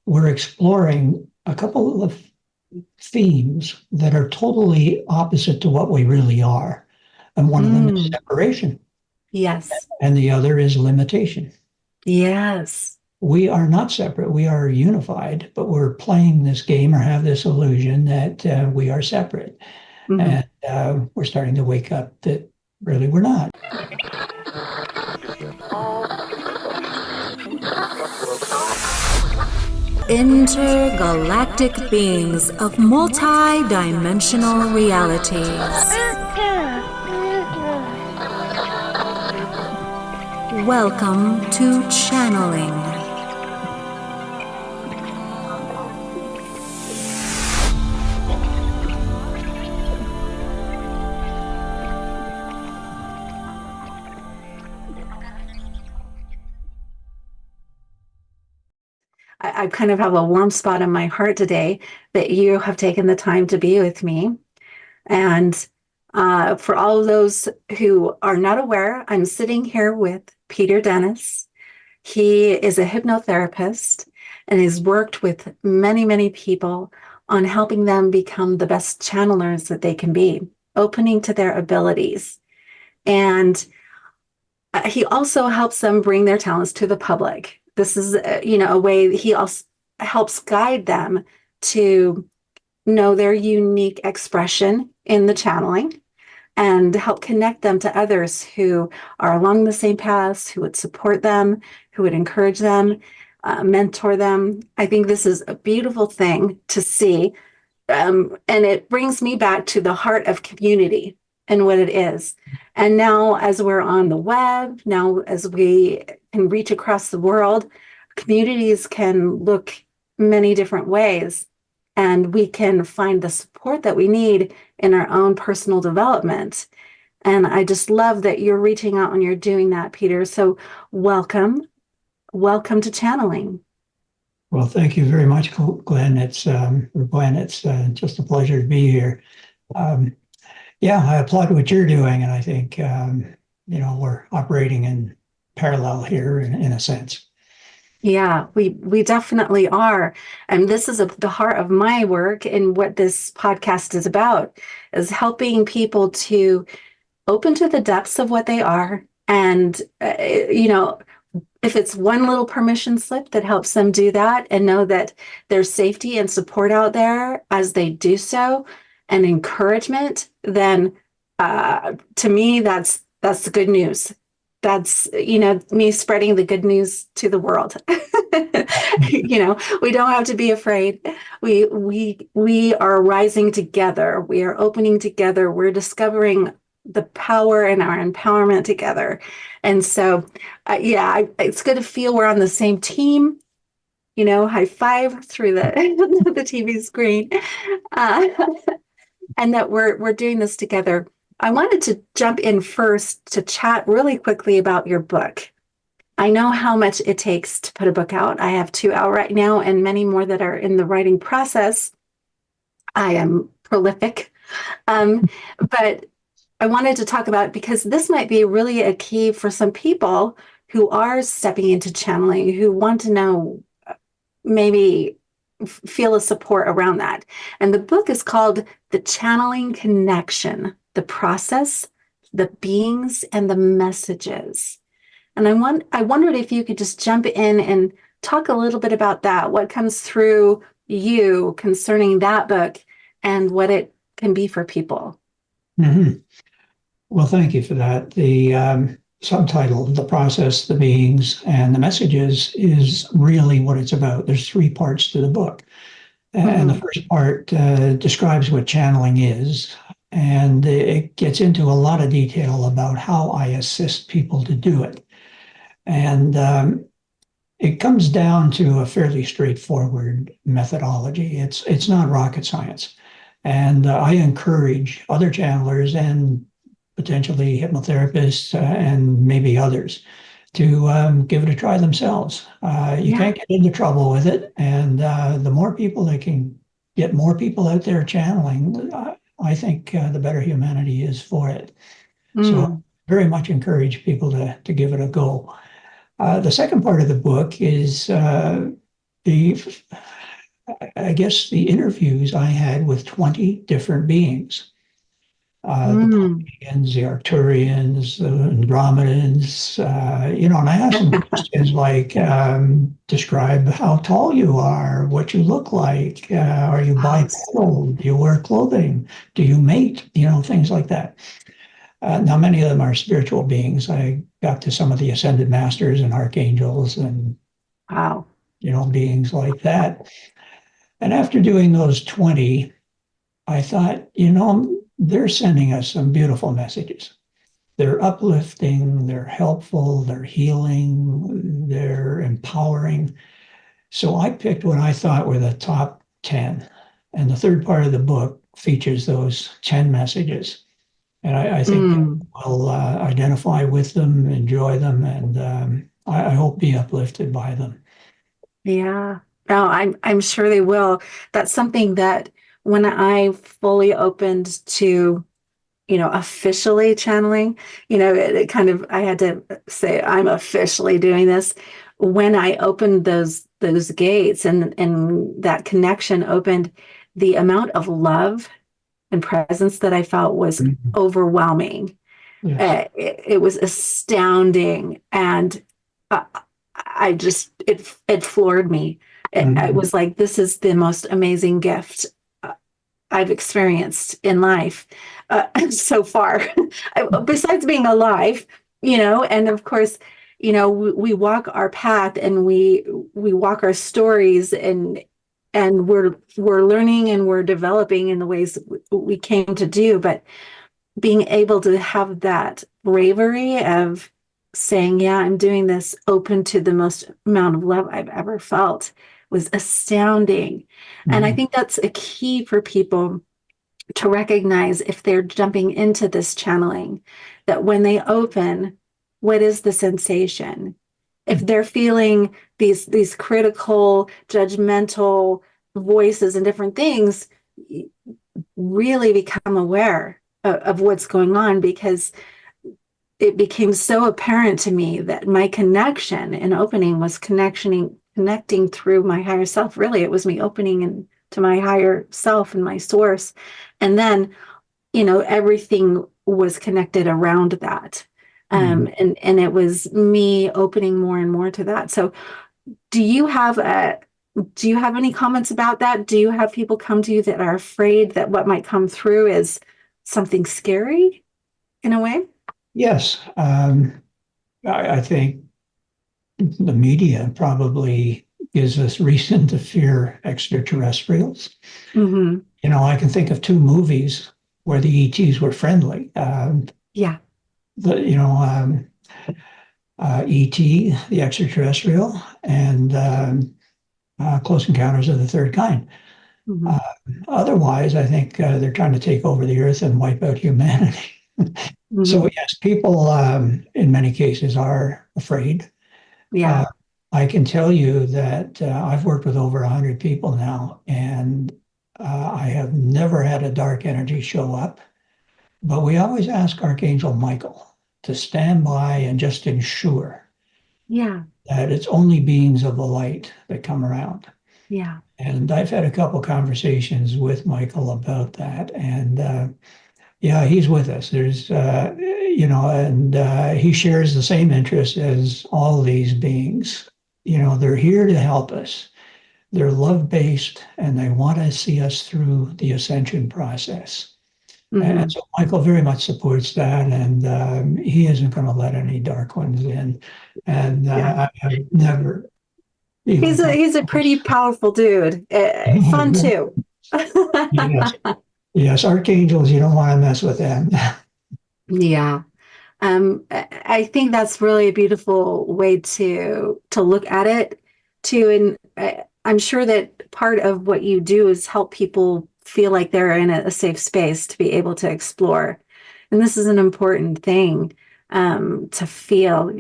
we're exploring a couple of themes that are totally opposite to what we really are. And one of them is separation, Yes. and the other is limitation. Yes. We are not separate, we are unified, but we're playing this game or have this illusion that we are separate. Mhm. And we're starting to wake up that really we're not. Intergalactic beings of multi-dimensional realities. Welcome to Channeling. I kind of have a warm spot in my heart today that you have taken the time to be with me. And for all of those who are not aware, I'm sitting here with Peter Dennis. He is a hypnotherapist and has worked with many, many people on helping them become the best channelers that they can be, opening to their abilities. And he also helps them bring their talents to the public. This is, a way that he also helps guide them to know their unique expression in the channeling and help connect them to others who are along the same paths, who would support them, who would encourage them, mentor them. I think this is a beautiful thing to see. And it brings me back to the heart of community and what it is. And now, as we're on the web, now as we can reach across the world, communities can look many different ways, and we can find the support that we need in our own personal development. And I just love that you're reaching out and you're doing that, Peter. So welcome. Welcome to channeling. Well, thank you very much, Gwen. It's just a pleasure to be here. Yeah, I applaud what you're doing, and I think we're operating in parallel here in a sense. Yeah, we definitely are. And this is the heart of my work, and what this podcast is about is helping people to open to the depths of what they are. And, if it's one little permission slip that helps them do that and know that there's safety and support out there as they do so, and encouragement, then to me, that's the good news. That's, me spreading the good news to the world. We don't have to be afraid. We are rising together. We are opening together. We're discovering the power and our empowerment together. And so, it's good to feel we're on the same team. High five through the the TV screen, and that we're doing this together. I wanted to jump in first to chat really quickly about your book. I know how much it takes to put a book out. I have 2 out right now and many more that are in the writing process. I am prolific. But I wanted to talk about, because this might be really a key for some people who are stepping into channeling, who want to know, maybe feel a support around that. And the book is called The Channeling Connection, the Process, the Beings, and the Messages. And I wondered if you could just jump in and talk a little bit about that, what comes through you concerning that book and what it can be for people. Mm-hmm. Well, thank you for that. The subtitle, The Process, the Beings, and the Messages, is really what it's about. There's 3 parts to the book. And the first part describes what channeling is, and it gets into a lot of detail about how I assist people to do it. And it comes down to a fairly straightforward methodology. It's not rocket science. And I encourage other channelers and potentially hypnotherapists and maybe others to give it a try themselves. You can't get into trouble with it. And the more people that can get more people out there channeling, I think the better humanity is for it. So very much encourage people to give it a go. The second part of the book is the I guess the interviews I had with 20 different beings, the Pleiadians, the Arcturians, the Andromedans, and I asked them questions like, describe how tall you are, what you look like, are you bipedal, do you wear clothing, do you mate, things like that. Now, many of them are spiritual beings. I got to some of the ascended masters and archangels and, Wow. beings like that. And after doing those 20, I thought, they're sending us some beautiful messages. They're uplifting, they're helpful, they're healing, they're empowering. So I picked what I thought were the top 10. And the third part of the book features those 10 messages. And I think we'll identify with them, enjoy them, and I hope be uplifted by them. Yeah. No, I'm sure they will. That's something that when I fully opened to, officially channeling, it kind of, I had to say, I'm officially doing this. When I opened those gates and that connection opened, the amount of love and presence that I felt was overwhelming. Yes. It was astounding. And it floored me. It was like, this is the most amazing gift I've experienced in life so far, besides being alive, and of course, we walk our path and we walk our stories and we're learning and we're developing in the ways we came to do, but being able to have that bravery of saying, yeah, I'm doing this open to the most amount of love I've ever felt was astounding. And I think that's a key for people to recognize if they're jumping into this channeling, that when they open, what is the sensation? If they're feeling these critical, judgmental voices and different things, really become aware of what's going on, because it became so apparent to me that my connection and opening was connecting through my higher self. Really, it was me opening to my higher self and my source. And then, everything was connected around that. And it was me opening more and more to that. So do you have any comments about that? Do you have people come to you that are afraid that what might come through is something scary in a way? Yes. I think the media probably gives us reason to fear extraterrestrials. I can think of two movies where the ETs were friendly. Yeah. ET, the extraterrestrial, and Close Encounters of the Third Kind. Otherwise, I think they're trying to take over the earth and wipe out humanity. So yes, people in many cases are afraid. Yeah. I can tell you that I've worked with over 100 people now, and I have never had a dark energy show up. But we always ask Archangel Michael to stand by and just ensure that it's only beings of the light that come around. Yeah. And I've had a couple conversations with Michael about that. And he's with us. There's, and he shares the same interest as all these beings. They're here to help us. They're love-based, and they want to see us through the ascension process. And so Michael very much supports that, and he isn't going to let any dark ones in. And I've never. He's a pretty powerful dude. Fun too. Yes, archangels, you don't want to mess with them. Yeah. I think that's really a beautiful way to look at it too. And I'm sure that part of what you do is help people feel like they're in a safe space to be able to explore. And this is an important thing to feel,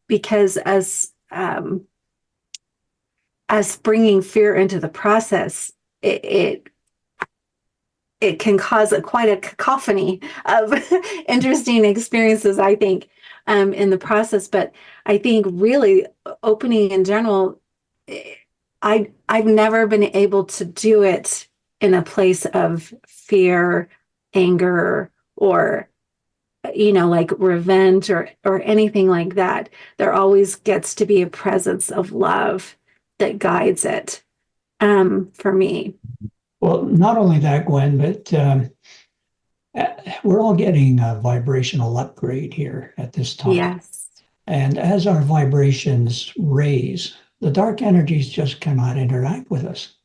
because as bringing fear into the process, it can cause quite a cacophony of interesting experiences, I think. in the process. But I think really opening in general, I've never been able to do it in a place of fear, anger, or like revenge or anything like that. There always gets to be a presence of love that guides it, for me. Well, not only that, Gwen, but we're all getting a vibrational upgrade here at this time. Yes. And as our vibrations raise, the dark energies just cannot interact with us.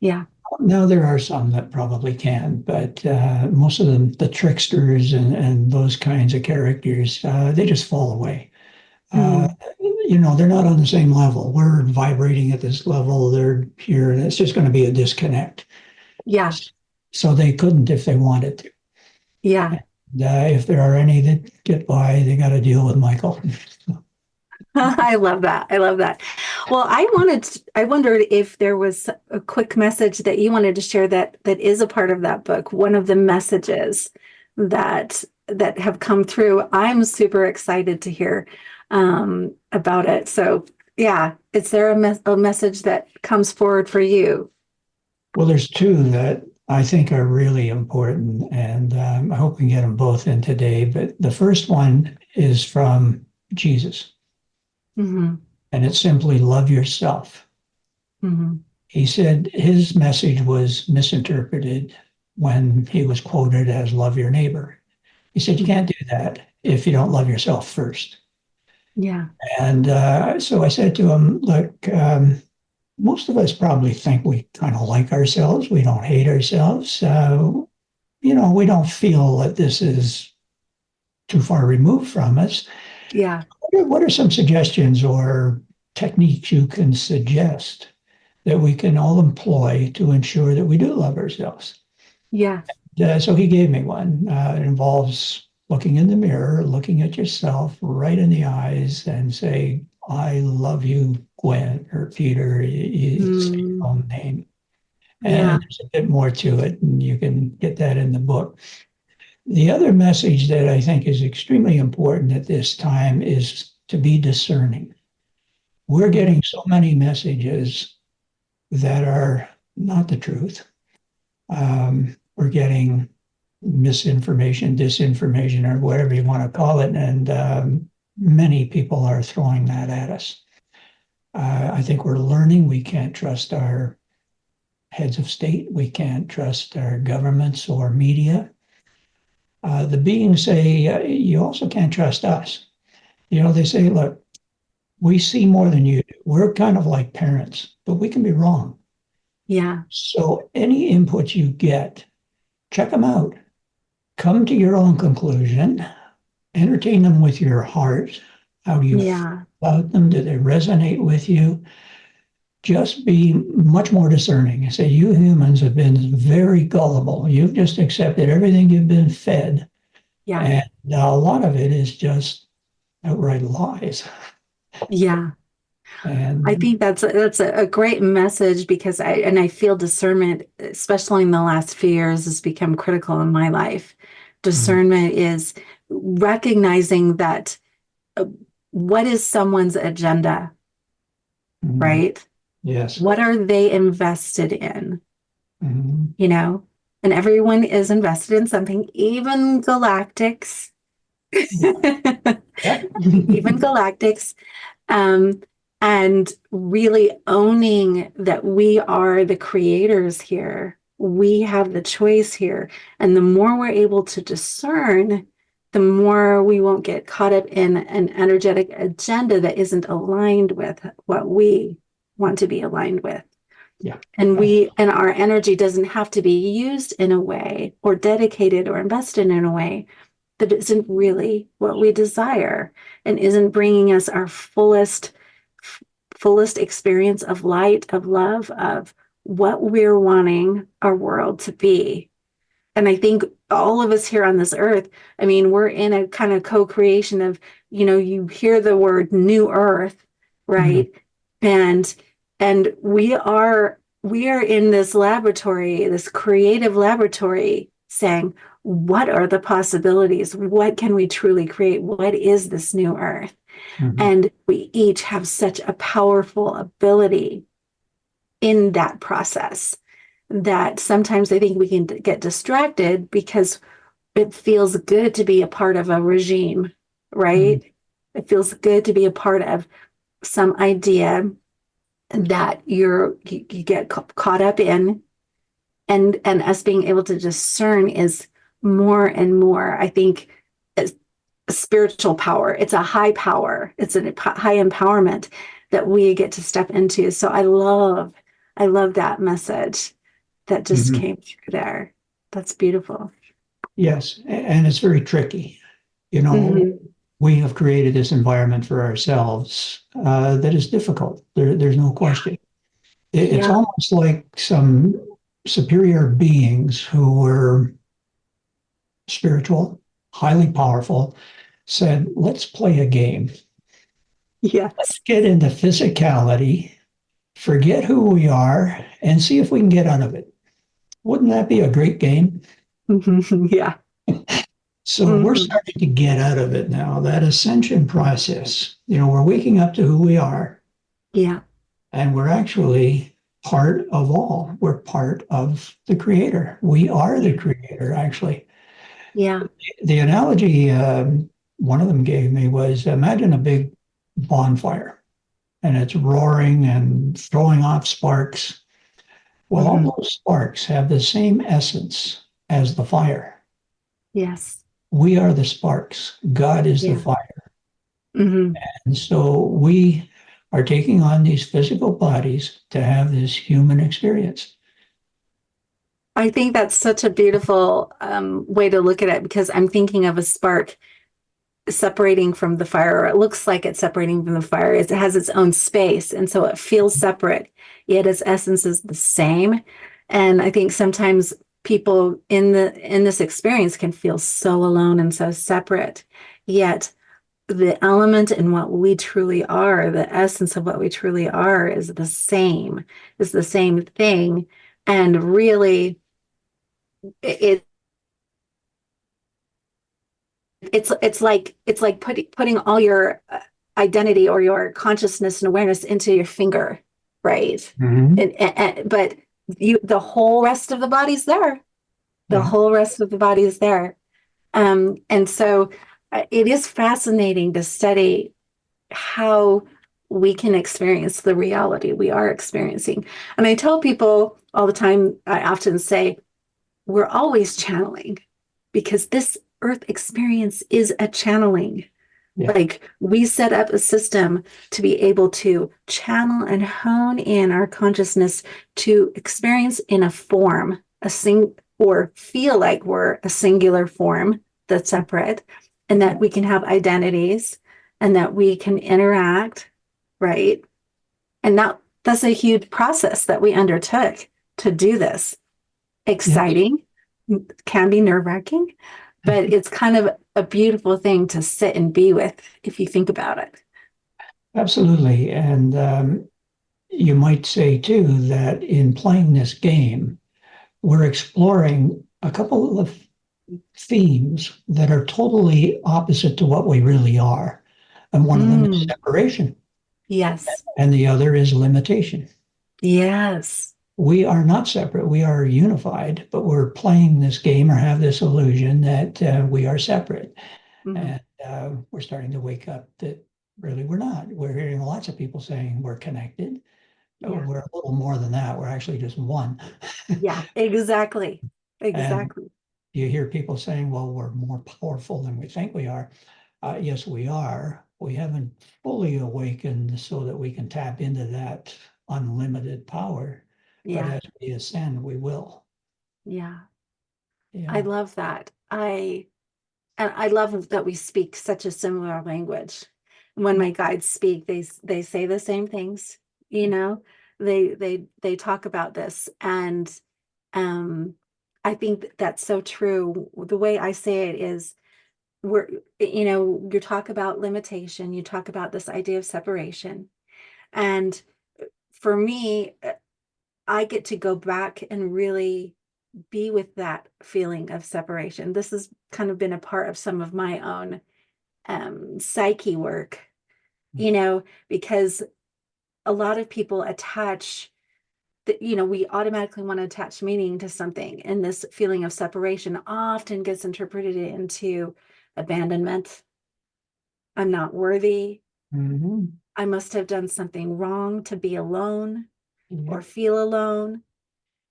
Yeah. Now, there are some that probably can, but most of them, the tricksters and those kinds of characters, they just fall away. They're not on the same level. We're vibrating at this level. They're here. It's just going to be a disconnect. Yeah. So they couldn't if they wanted to. Yeah. And, if there are any that get by, they got to deal with Michael. I love that. I love that. Well, I wondered if there was a quick message that you wanted to share that is a part of that book. One of the messages that have come through. I'm super excited to hear about it. So yeah, is there a message that comes forward for you? Well, there's two that I think are really important, and I hope we can get them both in today. But the first one is from Jesus. Mm-hmm. And it's simply love yourself. Mm-hmm. He said his message was misinterpreted when he was quoted as love your neighbor. He said, you can't do that if you don't love yourself first. Yeah. And so I said to him, look, most of us probably think we kind of like ourselves. We don't hate ourselves. We don't feel that this is too far removed from us. Yeah. What are some suggestions or techniques you can suggest that we can all employ to ensure that we do love ourselves? Yeah. So he gave me one. It involves looking in the mirror, looking at yourself right in the eyes and say, I love you, Gwen or Peter, you say your own name. Yeah. And there's a bit more to it, and you can get that in the book. The other message that I think is extremely important at this time is to be discerning. We're getting so many messages that are not the truth. We're getting misinformation, disinformation, or whatever you want to call it, and many people are throwing that at us. I think we're learning we can't trust our heads of state. We can't trust our governments or media. The beings say, you also can't trust us. They say, look, we see more than you do. We're kind of like parents, but we can be wrong. Yeah. So any input you get, check them out. Come to your own conclusion. Entertain them with your heart. How do you feel about them? Do they resonate with you? Just be much more discerning. I say, you humans have been very gullible. You've just accepted everything you've been fed. Yeah. And a lot of it is just outright lies. Yeah. And I think that's a great message because I feel discernment, especially in the last few years, has become critical in my life. Discernment is recognizing that what is someone's agenda, right? Yes. What are they invested in? Mm-hmm. And everyone is invested in something, even galactics, even galactics. And really owning that we are the creators here. We have the choice here. And the more we're able to discern, the more we won't get caught up in an energetic agenda that isn't aligned with what we want to be aligned with. Yeah. And our energy doesn't have to be used in a way or dedicated or invested in a way that isn't really what we desire and isn't bringing us our fullest experience of light, of love, of what we're wanting our world to be. And I think all of us here on this earth, we're in a kind of co-creation of, you hear the word new earth, right? And we are in this laboratory, this creative laboratory, saying, what are the possibilities? What can we truly create? What is this new earth? Mhm. And we each have such a powerful ability in that process that sometimes I think we can get distracted because it feels good to be a part of a regime, right? Mhm. It feels good to be a part of some idea that you get caught up in, and us being able to discern is more and more, I think, a spiritual power. It's a high power. It's a high empowerment that we get to step into. So I love that message that just Mhm. came through there. That's beautiful. Yes, and it's very tricky. You know, Hmm. we have created this environment for ourselves that is difficult. There's no Yeah. question. It's Yeah. almost like some superior beings who were spiritual, highly powerful, said, let's play a game. Let's Yes. get into physicality, forget who we are, and see if we can get out of it. Wouldn't that be a great game? Yeah. So we're Hmm. starting to get out of it now, that ascension process. We're waking up to who we are, Yeah. and we're actually part of all. We're part of the creator. We are the Yeah. creator, actually. Yeah. The analogy one of them gave me was imagine a big bonfire and it's roaring and throwing off sparks. Well, all Hmm. those sparks have the same essence as the fire. Yes. We are the sparks. God is the Yeah. fire. Hmm. And so we are taking on these physical bodies to have this human experience. I think that's such a beautiful way to look at it because I'm thinking of a spark separating from the fire, or it looks like it's separating from the fire. It has its own space, and so it feels separate, yet its essence is the same. And I think sometimes people in this experience can feel so alone and so separate, yet the element in what we truly are, the essence of what we truly are, is the same thing. And really, it it's like putting all your identity or your consciousness and awareness into your finger, right? Mhm. But the whole rest of the body's there. The Yeah. whole rest of the body is there. And so it is fascinating to study how we can experience the reality we are experiencing. And I tell people all the time, I often say, we're always channeling because this earth experience is a channeling. Yeah. Like we set up a system to be able to channel and hone in our consciousness to experience in a form, or feel like we're a singular form that's separate, and that we can have identities and that we can interact, right? And that's a huge process that we undertook to do this. Yes. Exciting, can be nerve-wracking, but it's kind of a beautiful thing to sit and be with if you think about it. Absolutely. And you might say too that in playing this game, we're exploring a couple of themes that are totally opposite to what we really are. And one of them is Mm, separation, yes. and the other is limitation. Yes. We are not separate, we are unified, but we're playing this game or have this illusion that we are separate. Hmm. And we're starting to wake up that really we're not. We're hearing lots of people saying we're connected. Yeah. We're a little more than that. We're actually just one. Yeah. Exactly. And Exactly. you hear people saying, well, we're more powerful than we think we are. Yes, we are. We haven't fully awakened so that we can tap into that unlimited power. But Yeah. as we ascend, we will. Yeah. I Yeah. love that. And I love that we speak such a similar language. When my guides speak, they say the same things, you know. They talk about this, and um, I think that's so true. The way I say it is, you talk about limitation, you talk about this idea of separation, and for me, I get to go back and really be with that feeling of separation. This has kind of been a part of some of my own psyche work, because a lot of people attach that, we automatically want to attach meaning to something. And this feeling of separation often gets interpreted into abandonment. I'm not worthy. Mm-hmm. I must have done something wrong to be alone or Yep. feel alone.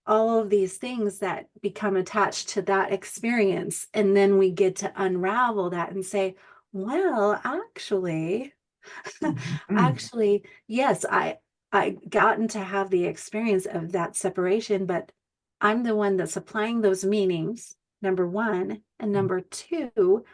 All of these things that become attached to that experience. And then we get to unravel that and say, well, actually, Mhm. yes, I gotten to have the experience of that separation, but I'm the one that's applying those meanings, number one. And number two,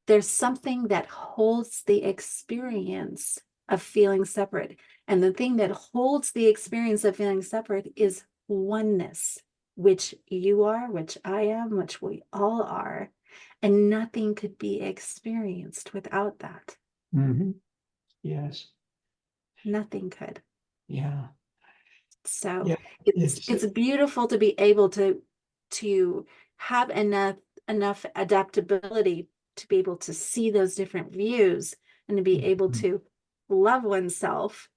there's something that holds the experience of feeling separate. And the thing that holds the experience of feeling separate is oneness, which you are, which I am, which we all are. And nothing could be experienced without that. Mhm. Yes. Nothing could. Yeah. So Yeah. it's It's it's beautiful to be able to have enough adaptability to be able to see those different views and to be able Mhm. to love oneself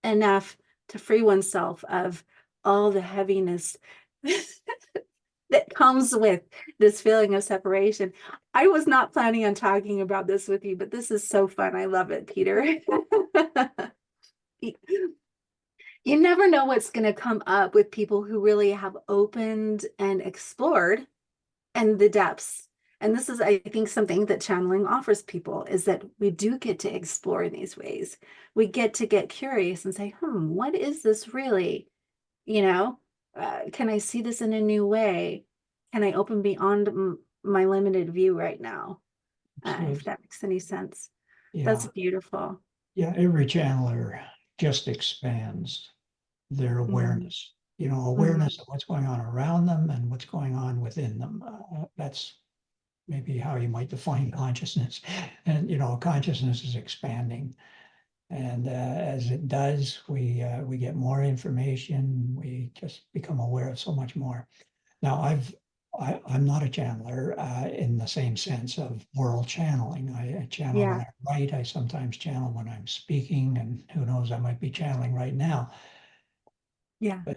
enough to free oneself of all the heaviness that comes with this feeling of separation. I was not planning on talking about this with you, but this is so fun. I love it, Peter. You never know what's going to come up with people who really have opened and explored and the depths. And this is, I think, something that channeling offers people is that we do get to explore in these ways. We get curious and say, what is this really? You know, can I see this in a new way? Can I open beyond my limited view right now? If absolutely. that makes any sense. That's Yeah. beautiful. Yeah. Every channeler just expands their Mm-hmm. awareness, awareness of what's going on around them and what's going on within them. That's maybe how you might define consciousness. And, consciousness is expanding. And as it does, we get more information. We just become aware of so much more. Now, I'm not a channeler in the same sense of world channeling. I channel when Yeah. I write. I sometimes channel when I'm speaking, and who knows, I might be channeling right now. Yeah. But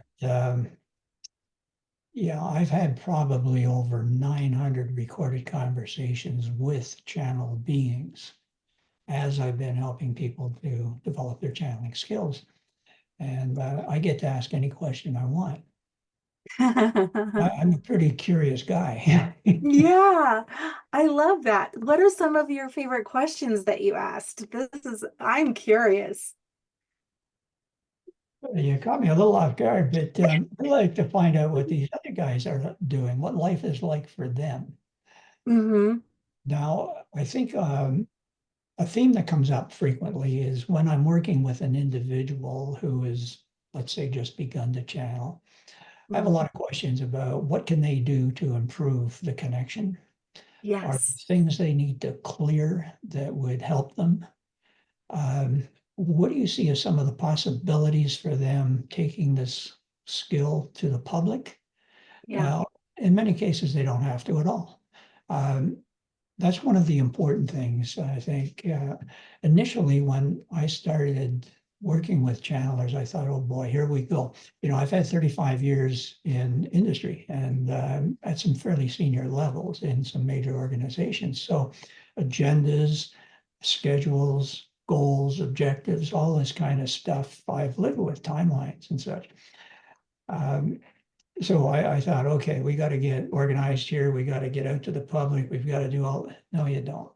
yeah, I've had probably over 900 recorded conversations with channeled beings as I've been helping people to develop their channeling skills. And I get to ask any question I want. I'm a pretty curious guy. Yeah, I love that. What are some of your favorite questions that you asked? I'm curious. You caught me a little off guard, but I'd like to find out what these other guys are doing, what life is like for them. Mm-hmm. Now, I think a theme that comes up frequently is when I'm working with an individual who is, let's say, just begun to channel. I have a lot of questions about what can they do to improve the connection? Are there Yes. things they need to clear that would help them? What do you see as some of the possibilities for them taking this skill to the public? Yeah. Now, in many cases, they don't have to at all. Um, that's one of the important things, I think. Initially, when I started working with channelers, I thought, oh boy, here we go. I've had 35 years in industry and at some fairly senior levels in some major organizations. So agendas, schedules, goals, objectives, all this kind of stuff I've lived with, timelines and such. Um, so I thought, okay, we got to get organized here. We got to get out to the public. We've got to do all. No, you don't.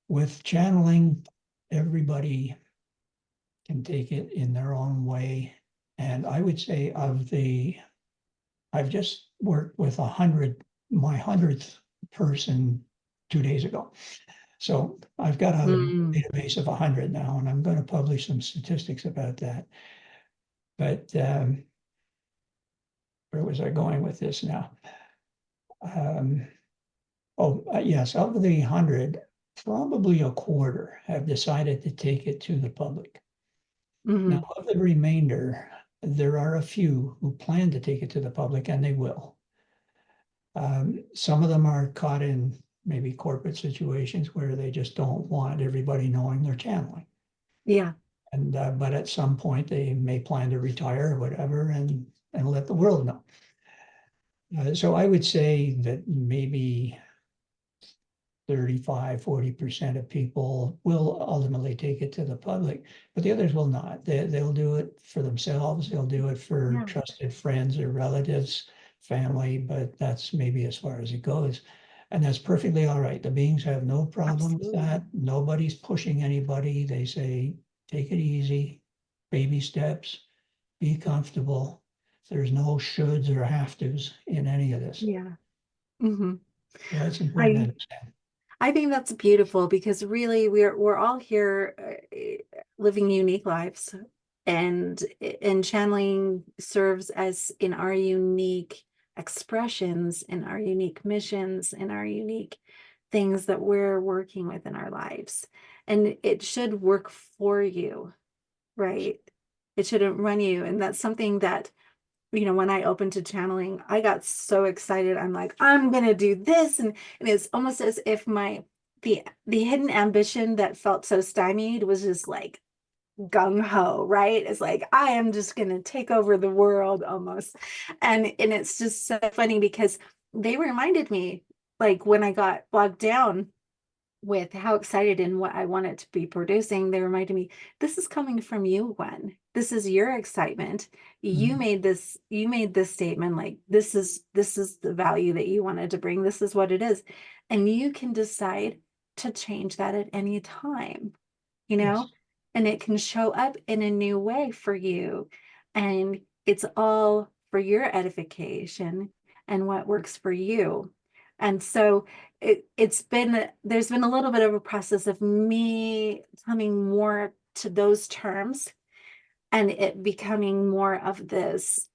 With channeling, everybody can take it in their own way. And I would say I've just worked with my 100th person 2 days ago. So I've got a Mm. database of 100 now, and I'm going to publish some statistics about that. But where was I going with this now? Um, yes, of the 100, probably a quarter have decided to take it to the public. Now, Mm-hmm. of the remainder, there are a few who plan to take it to the public, and they will. Some of them are caught in maybe corporate situations where they just don't want everybody knowing they're channeling. Yeah. And but at some point they may plan to retire or whatever, and let the world know. So I would say that maybe 35-40% of people will ultimately take it to the public, but the others will not. They'll do it for themselves. They'll do it for Yeah. trusted friends or relatives, family, but that's maybe as far as it goes. And that's perfectly all right. The beings have no problem with Absolutely. that. Nobody's pushing anybody. They say, take it easy, baby steps, be comfortable. There's no shoulds or have tos in any of this. Yeah. Hmm. So that's important to I understand. I think that's beautiful because really we're all here living unique lives, and channeling serves as in our unique expressions, in our unique missions, in our unique things that we're working with in our lives. And it should work for you, right? It shouldn't run you. And that's something that, when I opened to channeling, I got so excited. I'm like, I'm gonna do this, and it's almost as if the hidden ambition that felt so stymied was just like gung ho, right? It's like I am just gonna take over the world almost, and it's just so funny because they reminded me, like when I got bogged down with how excited and what I wanted to be producing, they reminded me, this is coming from you, Gwen. This is your excitement. You Mhm. made this statement, like this is the value that you wanted to bring. This is what it is. And you can decide to change that at any time, Yes. and it can show up in a new way for you. And it's all for your edification and what works for you. And so there's been a little bit of a process of me coming more to those terms, and it becoming more of this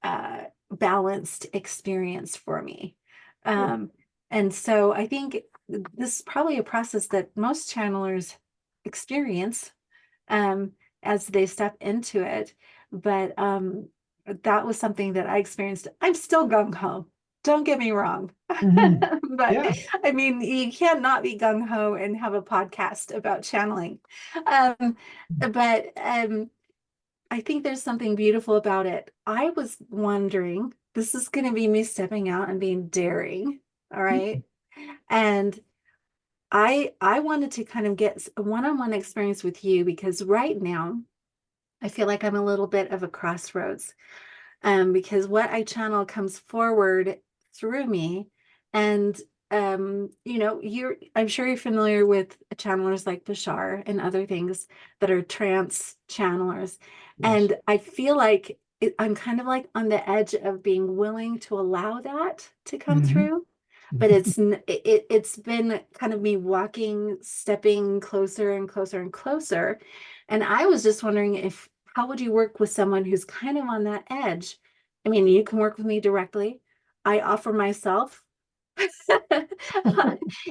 balanced experience for me. And so I think this is probably a process that most channelers experience as they step into it. But that was something that I experienced. I'm still gung ho. Don't get me wrong. Mhm. But Yeah. I mean, you can't not be gung ho and have a podcast about channeling. But I think there's something beautiful about it. I was wondering, this is going to be me stepping out and being daring. All right. And I wanted to kind of get a one-on-one experience with you because right now I feel like I'm a little bit of a crossroads, because what I channel comes forward through me. And I'm sure you're familiar with channelers like Bashar and other things that are trance channelers. Yes. And I feel like I'm kind of like on the edge of being willing to allow that to come Mhm. through. But it's been kind of me stepping closer and closer and closer. And I was just wondering, how would you work with someone who's kind of on that edge? I mean, you can work with me directly. I offer myself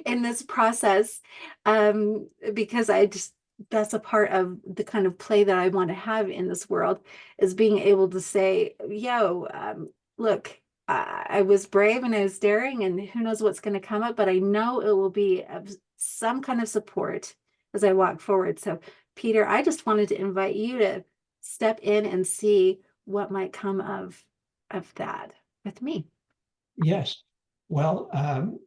in this process, because that's a part of the kind of play that I want to have in this world, is being able to say, yo, look, I was brave and I was daring, and who knows what's going to come up, but I know it will be of some kind of support as I walk forward. So, Peter, I just wanted to invite you to step in and see what might come of that with me. Yes. Well,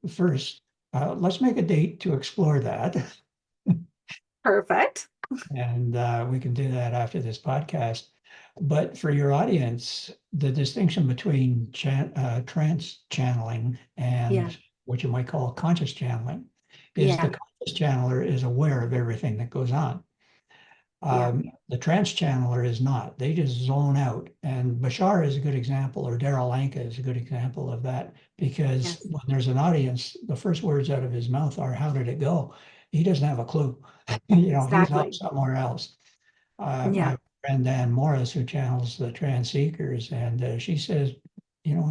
first, let's make a date to explore that. Perfect. And we can do that after this podcast. But for your audience, the distinction between trance channeling Yeah. and what you might call conscious channeling is the Yeah. conscious channeler is aware of everything that goes on. Yeah. The trance channeler is not. They just zone out. And Bashar is a good example, or Daryl Anka is a good example of that, because Yes. when there's an audience, the first words out of his mouth are, "How did it go?" He doesn't have a clue. He's off Exactly. somewhere else. I Yeah. have a friend, Dan Morris, who channels the trance seekers, and she says,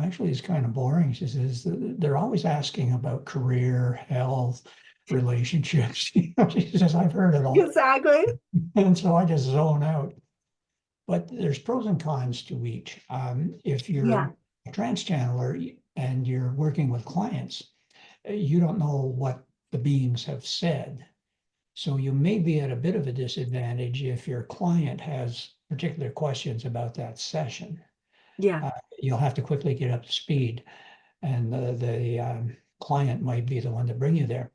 actually, it's kind of boring. She says they're always asking about career, health, relationships. She says, I've heard it all. Exactly. And so I just zone out. But there's pros and cons to each. If you're Yeah. a trance channeler and you're working with clients, you don't know what the beings have said. So you may be at a bit of a disadvantage if your client has particular questions about that session. Yeah. You'll have to quickly get up to speed, and the client might be the one to bring you there.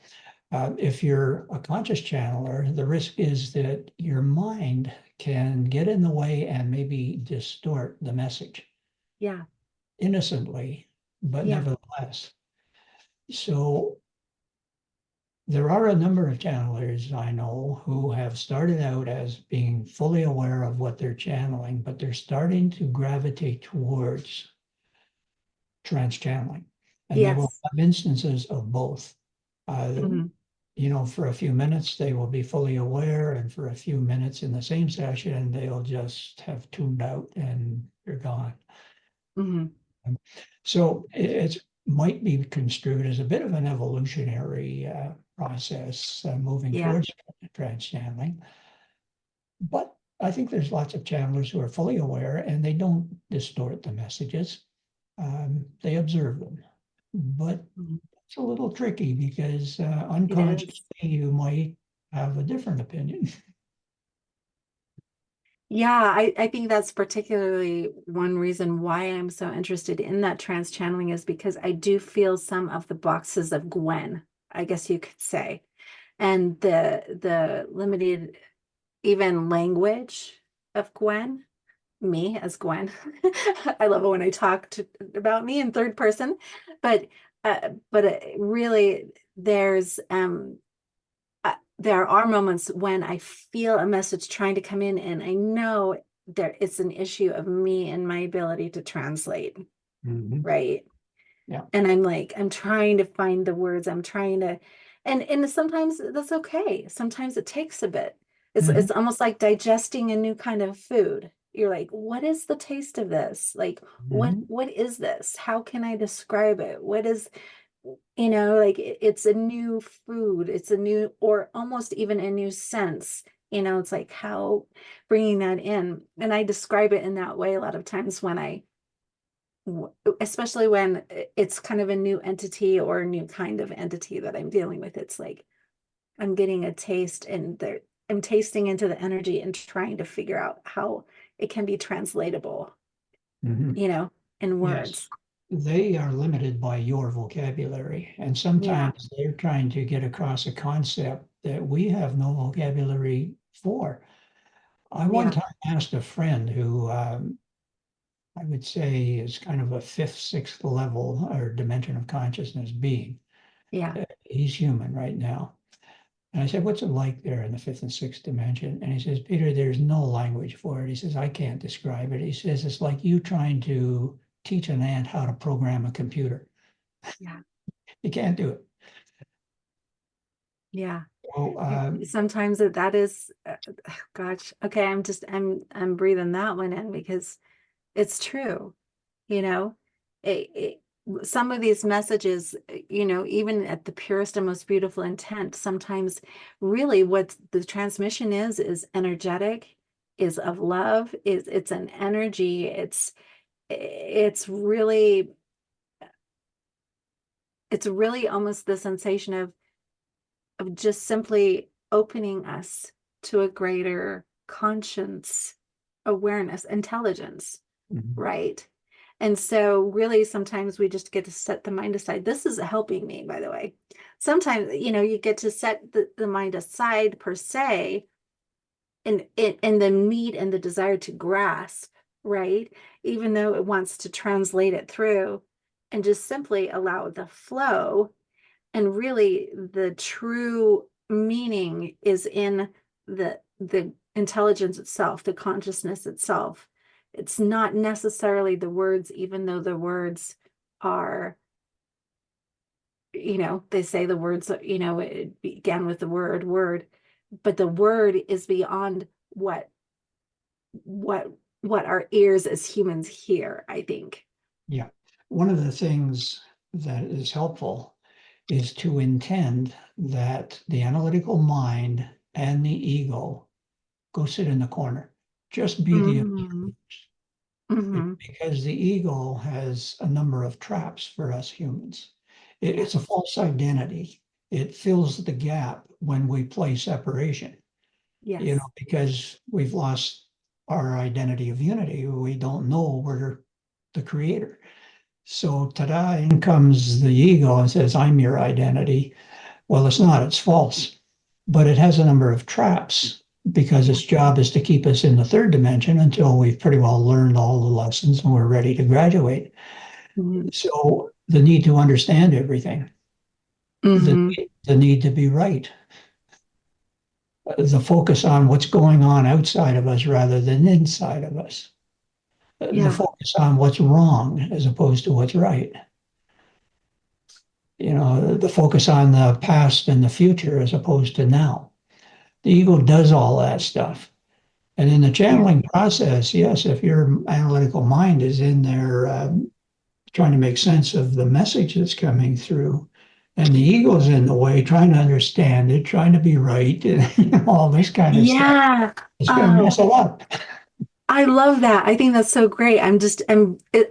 If you're a conscious channeler, the risk is that your mind can get in the way and maybe distort the message Yeah. innocently, but Yeah. nevertheless. So there are a number of channelers I know who have started out as being fully aware of what they're channeling, but they're starting to gravitate towards trance channeling. And they will Yes. have instances of both. Mhm. For a few minutes, they will be fully aware, and for a few minutes in the same session, they'll just have tuned out and they're gone. Mhm. So it might be construed as a bit of an evolutionary process moving Yeah. towards trance channeling. But I think there's lots of channelers who are fully aware and they don't distort the messages. They observe them. But Mhm. it's a little tricky because It is. unconsciously you might have a different opinion. Yeah, I think that's particularly one reason why I'm so interested in that trance channeling is because I do feel some of the boxes of Gwen, I guess you could say, and the limited even language of Gwen, me as Gwen. I love it when I talk about me in third person, but really there are moments when I feel a message trying to come in, and I know there it's an issue of me and my ability to translate, Mhm. right? Yeah. And I'm like, I'm trying to find the words. I'm trying to, and sometimes that's okay. Sometimes it takes a bit. Mhm. It's almost like digesting a new kind of food. You're like, what is the taste of this? Like, Mhm. what is this? How can I describe it? What is, like it's a new food. It's a new, or almost even a new sense. It's like how bringing that in. And I describe it in that way a lot of times especially when it's kind of a new entity or a new kind of entity that I'm dealing with. It's like I'm getting a taste and I'm tasting into the energy and trying to figure out how it can be translatable, Mhm. in Yes. words. They are limited by your vocabulary, and Yeah, sometimes they're trying to get across a concept that we have no vocabulary for. I one yeah, time asked a friend who I would say is kind of a fifth, sixth level or dimension of consciousness being. yeah, He's human right now. And I said, "What's it like there in the fifth and sixth dimension?" And he says, "Peter, there's no language for it." He says, "I can't describe it." He says, "It's like you trying to teach an ant how to program a computer. yeah, You can't do it." yeah. So, Sometimes that is, gosh, okay, I'm breathing that one in because it's true. you know it, it, some of these messages, even at the purest and most beautiful intent, sometimes really what the transmission is energetic, is of love, is it's an energy, it's really almost the sensation of just simply opening us to a greater conscience, awareness, intelligence, mhm, right? And so really sometimes we just get to set the mind aside. This is helping me, by the way. Sometimes, you get to set the mind aside per se, and the need and the desire to grasp, right? Even though it wants to translate it through, and just simply allow the flow. And really the true meaning is in the intelligence itself, the consciousness itself. It's not necessarily the words, even though the words are, they say the words, it began with the word, but the word is beyond what what our ears as humans hear, I think. yeah. One of the things that is helpful is to intend that the analytical mind and the ego go sit in the corner. Just be the Mm-hmm. Mm-hmm. because the ego has a number of traps for us humans. It's a false identity. It fills the gap when we play separation, Yes. because we've lost our identity of unity. We don't know we're the creator. So tada, in comes the ego and says, I'm your identity. Well, it's not, it's false, but it has a number of traps because its job is to keep us in the third dimension until we've pretty well learned all the lessons and we're ready to graduate. Mm-hmm. So the need to understand everything, the, Mm-hmm. the need to be right, the focus on what's going on outside of us rather than inside of us, the Yeah. focus on what's wrong as opposed to what's right. The focus on the past and the future as opposed to now. The ego does all that stuff. And in the Yeah. channeling process, yes, if your analytical mind is in there trying to make sense of the message that's coming through, and the ego's in the way, trying to understand it, trying to be right, and all this kind of stuff, Yeah. it's going to Oh, mess it up. I love that. I think that's so great. I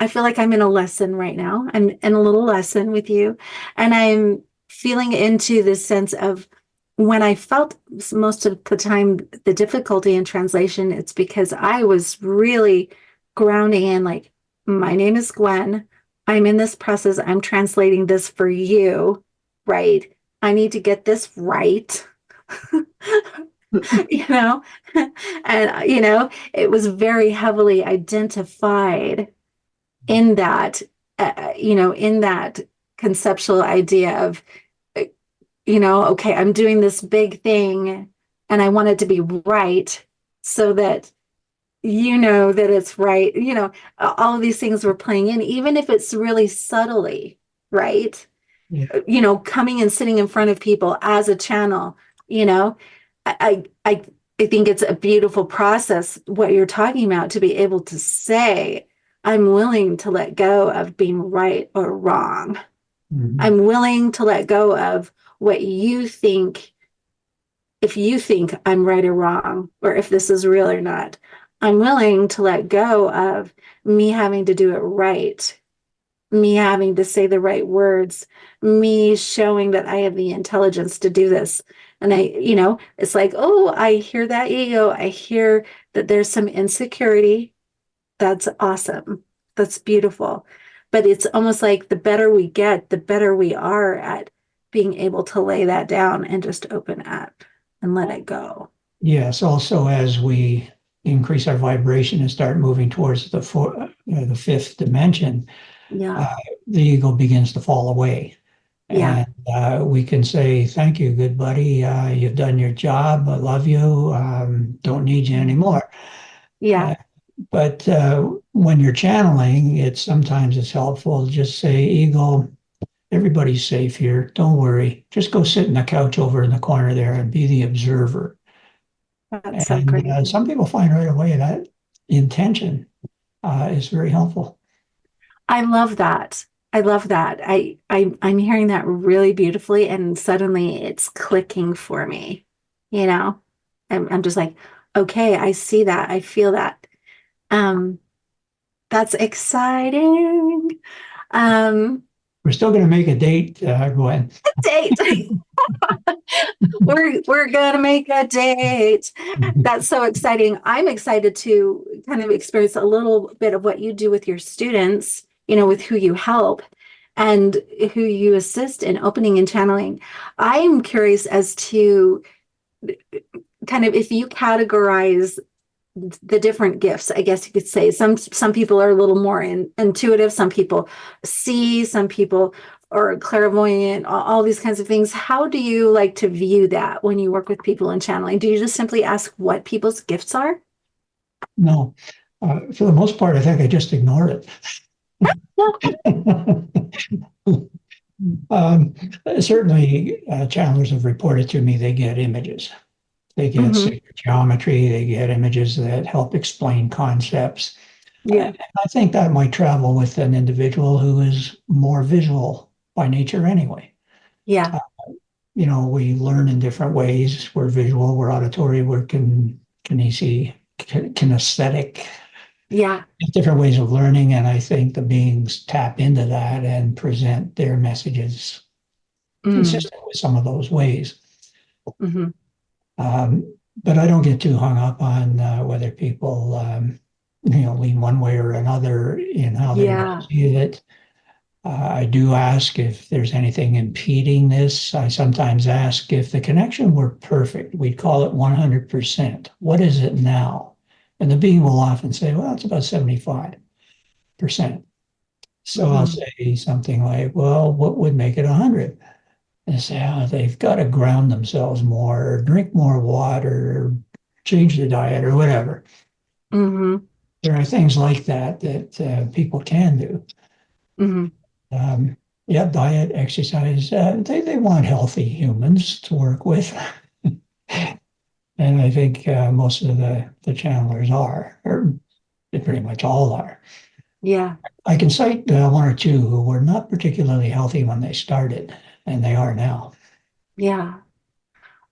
feel like I'm in a lesson right now. I'm in a little lesson with you. And I'm feeling into this sense of when I felt most of the time the difficulty in translation, it's because I was really grounding in like, my name is Gwen. I'm in this process. I'm translating this for you, right? I need to get this right. you know and it was very heavily identified in that in that conceptual idea of okay, I'm doing this big thing and I want it to be right so that that it's right. All of these things were playing in, even if it's really subtly right. Yeah. Coming and sitting in front of people as a channel, I, I, I think it's a beautiful process, what you're talking about, to be able to say, I'm willing to let go of being right or wrong. Mhm. I'm willing to let go of what you think, if you think I'm right or wrong, or if this is real or not. I'm willing to let go of me having to do it right, me having to say the right words, me showing that I have the intelligence to do this. And it's like, oh, I hear that ego. I hear that there's some insecurity. That's awesome. That's beautiful. But it's almost like the better we get, the better we are at being able to lay that down and just open up and let it go. Yes, also as we increase our vibration and start moving towards the fifth dimension, Yeah. uh, the ego begins to fall away. Yeah. And we can say, thank you, good buddy. You've done your job. I love you. Don't need you anymore. Yeah. Uh, but when you're channeling, sometimes it's helpful to just say, ego, everybody's safe here. Don't worry. Just go sit in the couch over in the corner there and be the observer. That's so And great. some people find right away that intention is very helpful. I love that. I love that. I'm hearing that really beautifully, and suddenly it's clicking for me. You know, I'm just like, okay, I see that. I feel that. Um, that's exciting. Um, We're still going to make a date, Gwen. date. We're gonna make a date. That's so exciting. I'm excited to kind of experience a little bit of what you do with your students, with who you help and who you assist in opening and channeling. I'm curious as to kind of if you categorize the different gifts, I guess you could say. Some people are a little more intuitive, some people see, some people are clairvoyant, all these kinds of things. How do you like to view that when you work with people in channeling? Do you just simply ask what people's gifts are? No, for the most part, I think I just ignore it. Um, Certainly, channelers have reported to me they get images. They get Mm-hmm. sacred geometry. They get images that help explain concepts. Yeah. And I think that might travel with an individual who is more visual by nature anyway. Yeah. We learn in different ways. We're visual, we're auditory, we're kinesthetic. kinesthetic, Yeah. different ways of learning. And I think the beings tap into that and present their messages Mm. consistent with some of those ways. Hmm. But I don't get too hung up on whether people, lean one way or another in how they Yeah. receive it. I do ask if there's anything impeding this. I sometimes ask if the connection were perfect, we'd call it 100%. What is it now? And the being will often say, well, it's about 75%. So I'll Hmm. say something like, well, what would make it 100? And say, oh, they've got to ground themselves more, or drink more water, or change their diet, or whatever. Hmm. There are things like that people can do. Hmm. Um, yeah, diet, exercise. They want healthy humans to work with, and I think most of the channelers are, or they pretty much all are. Yeah. I can cite one or two who were not particularly healthy when they started, and they are now. Yeah.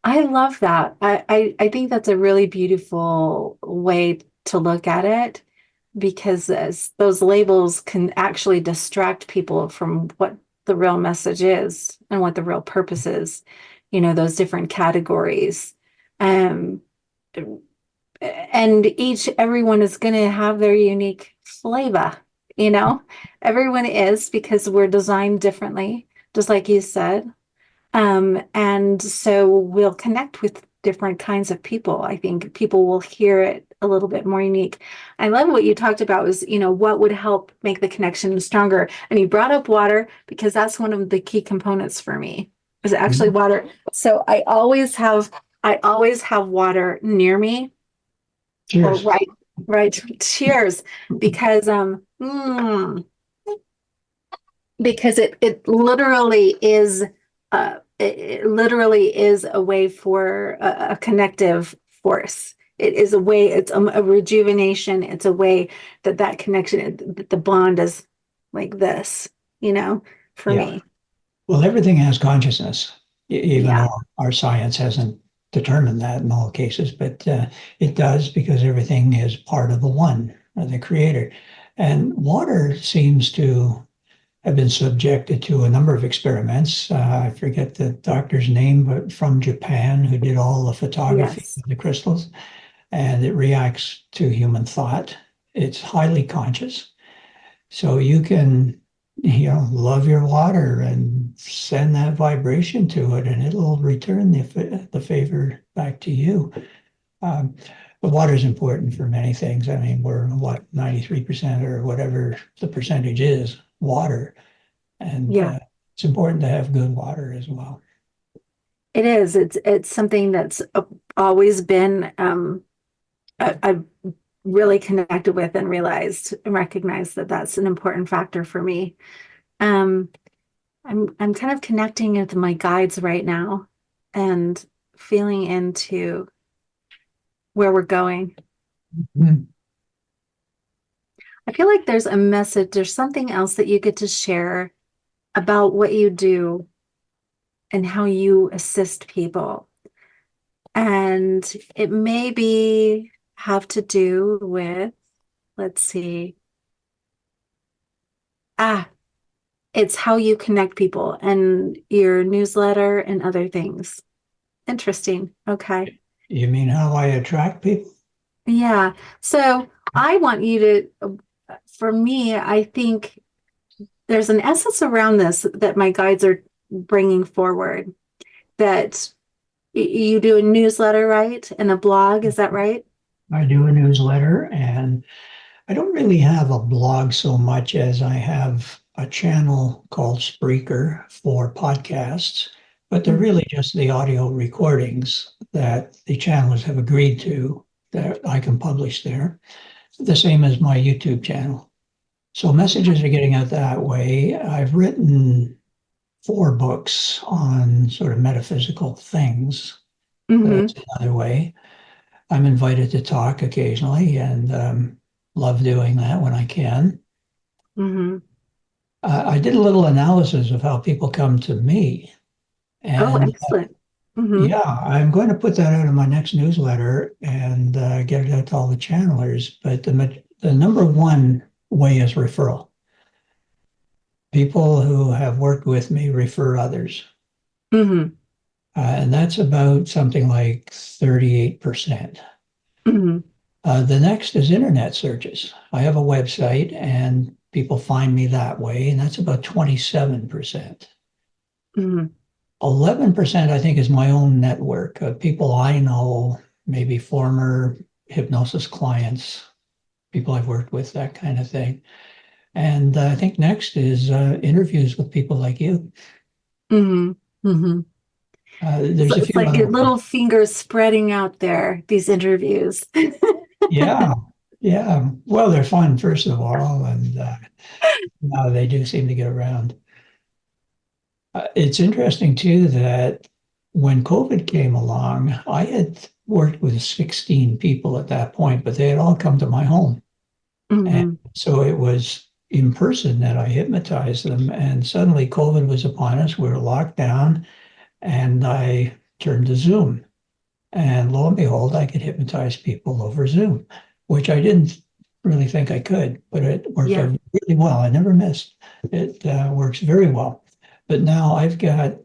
I love that. I think that's a really beautiful way to look at it because those labels can actually distract people from what the real message is and what the real purpose is, those different categories. Um, and everyone is going to have their unique flavor, you know, everyone is because we're designed differently, just like you said. And so we'll connect with different kinds of people. I think people will hear it a little bit more unique. I love what you talked about was, what would help make the connection stronger. And you brought up water because that's one of the key components for me is actually Mhm. water. So I always have water near me or Cheers. right. Cheers. Because, because it literally is it literally is a way for a connective force. It is a way, it's a rejuvenation. It's a way that connection, that the bond is like this, for Yeah. me. Well, everything has consciousness, even Yeah. though our science hasn't determined that in all cases, but it does because everything is part of the one, the creator. And water seems to have been subjected to a number of experiments. I forget the doctor's name, but from Japan, who did all the photography Yes. of the crystals, and it reacts to human thought. It's highly conscious. So you can, love your water and send that vibration to it, and it'll return the favor back to you. Um, but water is important for many things. I mean, we're what, 93% or whatever the percentage is water. And Yeah. it's important to have good water as well. It is. It's something that's always been I've really connected with and realized and recognized that that's an important factor for me. Um, I'm kind of connecting with my guides right now and feeling into where we're going. Mhm. I feel like there's a message, there's something else that you get to share about what you do and how you assist people. And it maybe have to do with, let's see, ah, it's how you connect people and your newsletter and other things. Interesting. Okay. You mean how I attract people? Yeah. So I want you for me, I think there's an essence around this that my guides are bringing forward that you do a newsletter, right? And a blog, is that right? I do a newsletter, and I don't really have a blog so much as I have a channel called Spreaker for podcasts, but they're Mhm. really just the audio recordings that the channels have agreed to that I can publish there, the same as my YouTube channel. So messages are getting out that way. I've written 4 books on sort of metaphysical things. That's Mhm. another way. I'm invited to talk occasionally and love doing that when I can. Mhm. I did a little analysis of how people come to me, Oh, and excellent. Mm-hmm. Yeah, I'm going to put that out in my next newsletter and get it out to all the channelers. But the number one way is referral. People who have worked with me refer others. Mm-hmm. And that's about something like 38%. Mm-hmm. The next is internet searches. I have a website and people find me that way, and that's about 27%. Mm-hmm. 11%, I think, is my own network of people I know, maybe former hypnosis clients, people I've worked with, that kind of thing. And I think next is interviews with people like you. Mm-hmm. Mm-hmm. So There's a it's few like other your ones. little fingers spreading out there, these interviews. Yeah, yeah. Well, they're fun, first of all, and no, they do seem to get around. It's interesting too that when COVID came along, I had worked with 16 people at that point, but they had all come to my home. And Mm-hmm. so it was in person that I hypnotized them. And suddenly COVID was upon us. We were locked down, and I turned to Zoom. And lo and behold, I could hypnotize people over Zoom, which I didn't really think I could, but it worked Yeah. out really well. I never missed. It works very well. But now I've got,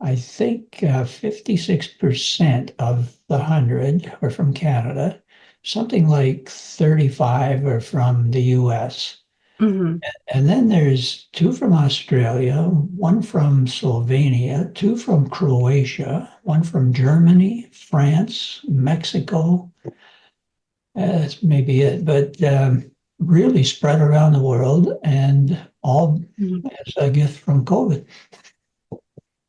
I think, 56% of the 100 are from Canada, something like 35 are from the US. Mm-hmm. And then there's two from Australia, one from Slovenia, two from Croatia, one from Germany, France, Mexico. That's maybe it, but really spread around the world and all Mm-hmm. as a gift from COVID.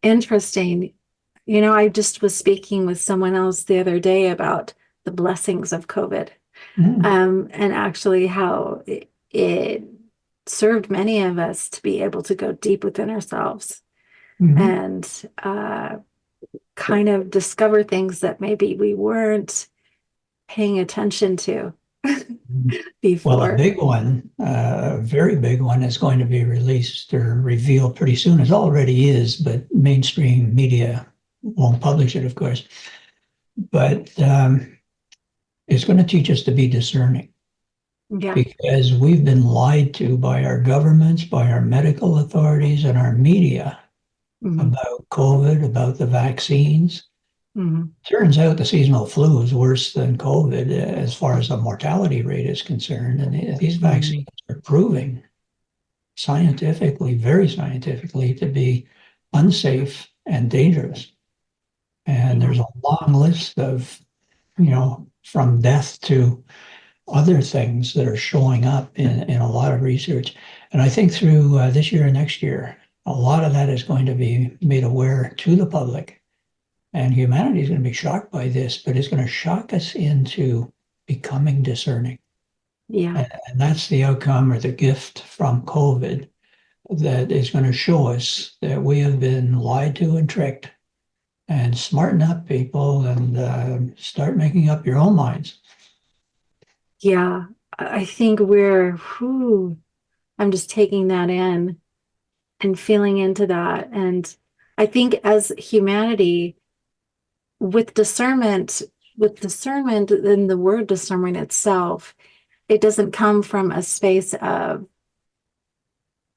Interesting. You know, I just was speaking with someone else the other day about the blessings of COVID, Mm, and actually how it served many of us to be able to go deep within ourselves mhm. and kind of discover things that maybe we weren't paying attention to Well, a before. big one, a very big one, is going to be released or revealed pretty soon. It already is, but mainstream media won't publish it, of course. But it's going to teach us to be discerning Yeah. because we've been lied to by our governments, by our medical authorities, and our media Hmm. about COVID, about the vaccines. Hmm. Turns out the seasonal flu is worse than COVID as far as the mortality rate is concerned. And these Hmm. vaccines are proving scientifically, very scientifically, to be unsafe and dangerous. And Yeah. there's a long list of, from death to other things that are showing up in a lot of research. And I think through this year and next year, a lot of that is going to be made aware to the public. And humanity is going to be shocked by this, but it's going to shock us into becoming discerning. Yeah. And that's the outcome or the gift from COVID that is going to show us that we have been lied to and tricked, and smarten up, people, and start making up your own minds. Yeah. I think whew, I'm just taking that in and feeling into that. And I think as humanity, with discernment in the word discernment itself, it doesn't come from a space of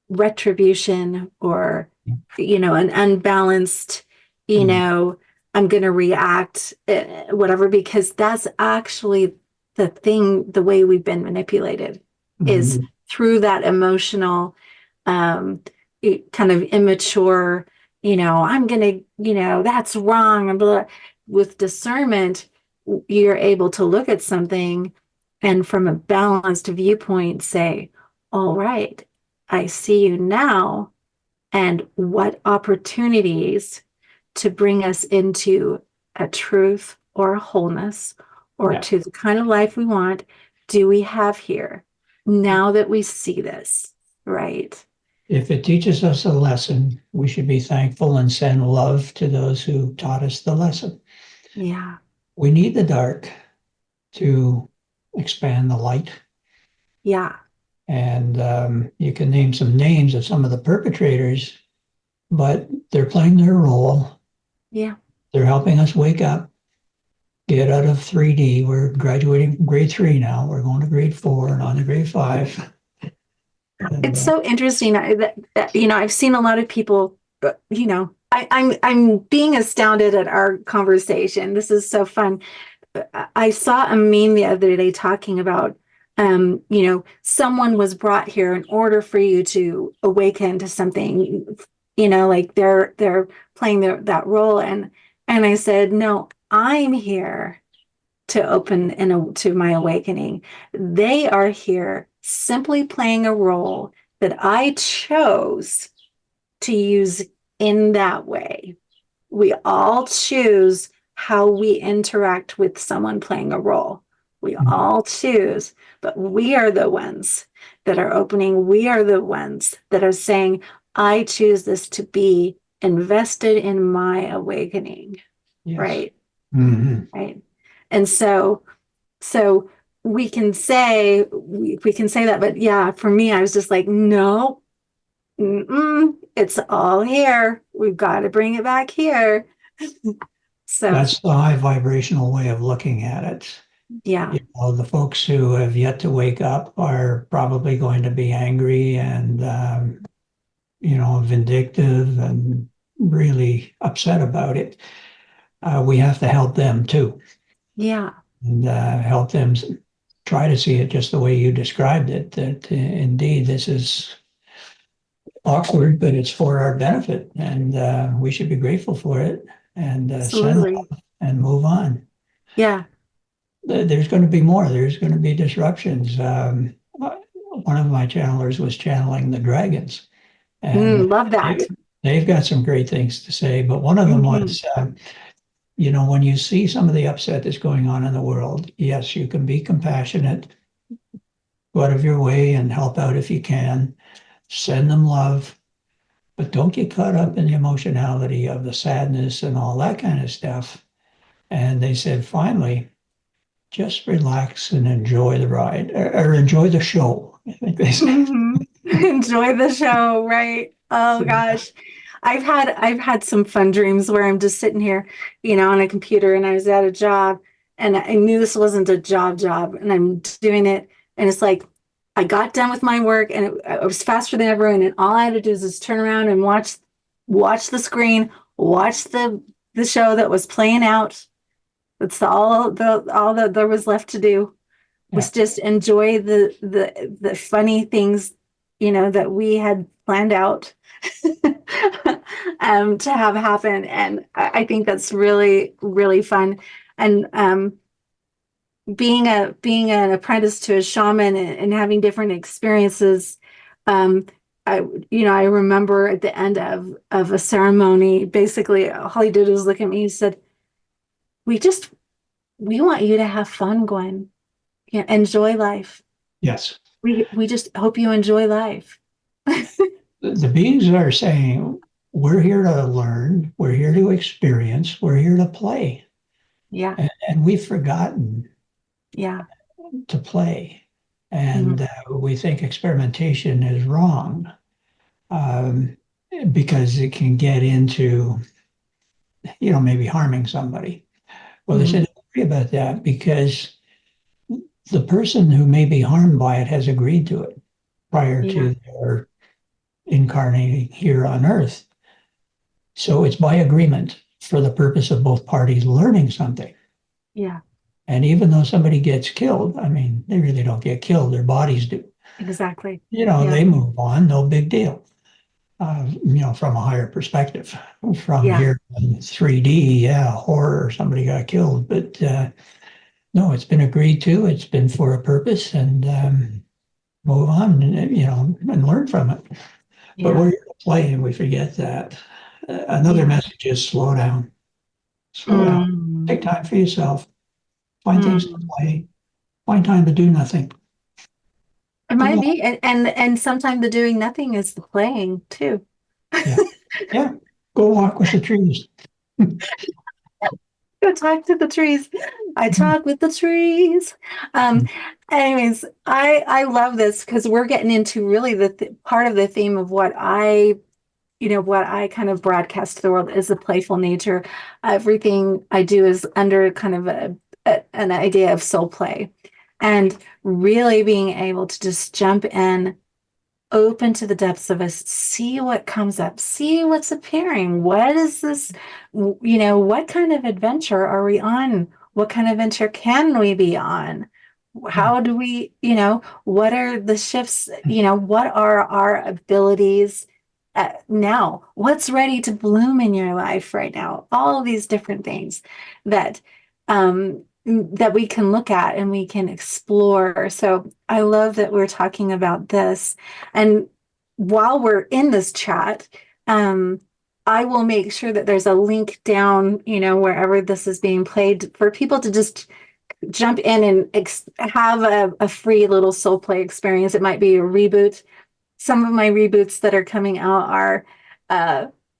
retribution or, an unbalanced, you Mm, know, I'm going to react, whatever, because that's actually the way we've been manipulated is mm, through that emotional, kind of immature, I'm going to, that's wrong. And blah. With discernment, you're able to look at something and from a balanced viewpoint say, all right, I see you now, and what opportunities to bring us into a truth or a wholeness or yeah. to the kind of life we want do we have here now that we see this, right? If it teaches us a lesson, we should be thankful and send love to those who taught us the lesson. Yeah, We need the dark to expand the light. yeah, And you can name some names of some of the perpetrators, but they're playing their role. yeah. They're helping us wake up, get out of 3D. We're graduating from grade 3 now. We're going to grade 4 and on to grade 5. And, It's so interesting that, I've seen a lot of people, I'm being astounded at our conversation. This is so fun. I saw a meme the other day talking about, someone was brought here in order for you to awaken to something, like they're playing that role. And I said, no, I'm here to open to my awakening. They are here simply playing a role that I chose to use in that way. We all choose how we interact with someone playing a role. We all choose, but we are the ones that are opening. We are the ones that are saying, I choose this to be invested in my awakening. yes. Right. Mm-hmm. Right. And so we can say that, but yeah, for me, I was just like, no, it's all here. We've got to bring it back here. So That's the high vibrational way of looking at it. yeah, The folks who have yet to wake up are probably going to be angry and, vindictive and really upset about it. We have to help them too, yeah, and help them try to see it just the way you described it, that indeed this is awkward, but it's for our benefit, and we should be grateful for it and send absolutely. love and move on. Yeah. There's going to be more. There's going to be disruptions. One of my channelers was channeling the dragons, and Love that. they've got some great things to say. But one of them was, when you see some of the upset that's going on in the world, yes, you can be compassionate, go out of your way and help out if you can, send them love, but don't get caught up in the emotionality of the sadness and all that kind of stuff. And they said, finally, just relax and enjoy the ride or enjoy the show, I think they said. Enjoy the show, right? Oh gosh. I've had some fun dreams where I'm just sitting here, on a computer, and I was at a job and I knew this wasn't a job and I'm doing it, and it's like I got done with my work and it was faster than ever, and all I had to do is just turn around and watch the screen, watch the show that was playing out. That's all that there was left to do was just enjoy the funny things, that we had planned out to have happen. And I think that's really, really fun. And being an apprentice to a shaman and having different experiences, I remember at the end of a ceremony, basically all he did was look at me. He said, we want you to have fun, Gwen. Yeah, enjoy life. Yes. We just hope you enjoy life. The beings are saying, we're here to learn, we're here to experience, we're here to play. Yeah. And we've forgotten to play. And we think experimentation is wrong because it can get into, maybe harming somebody. Well, they said, don't worry about that because the person who may be harmed by it has agreed to it prior to their incarnating here on Earth. So it's by agreement for the purpose of both parties learning something. Yeah. And even though somebody gets killed, I mean, they really don't get killed, their bodies do. Exactly. They move on, no big deal. From a higher perspective. From here in 3D, horror, somebody got killed. But no, it's been agreed to, it's been for a purpose, and move on, and learn from it. But we're here to play, and we forget that. Another message is slow down. Slow down. Take time for yourself. Find things to play. Find time to do nothing. It might be, and sometimes the doing nothing is the playing too. Yeah. Go walk with the trees. Go talk to the trees. I talk with the trees. Anyways, I love this because we're getting into really the part of the theme of what I what I kind of broadcast to the world is the playful nature. Everything I do is under kind of an idea of soul play, and really being able to just jump in, open to the depths of us, see what comes up, see what's appearing. What is this? What kind of adventure are we on? What kind of adventure can we be on? How do we, what are the shifts? What are our abilities now? What's ready to bloom in your life right now? All of these different things that that we can look at and we can explore. So I love that we're talking about this. And while we're in this chat, I will make sure that there's a link down, wherever this is being played, for people to just jump in and have a free little soul play experience. It might be a reboot. Some of my reboots that are coming out are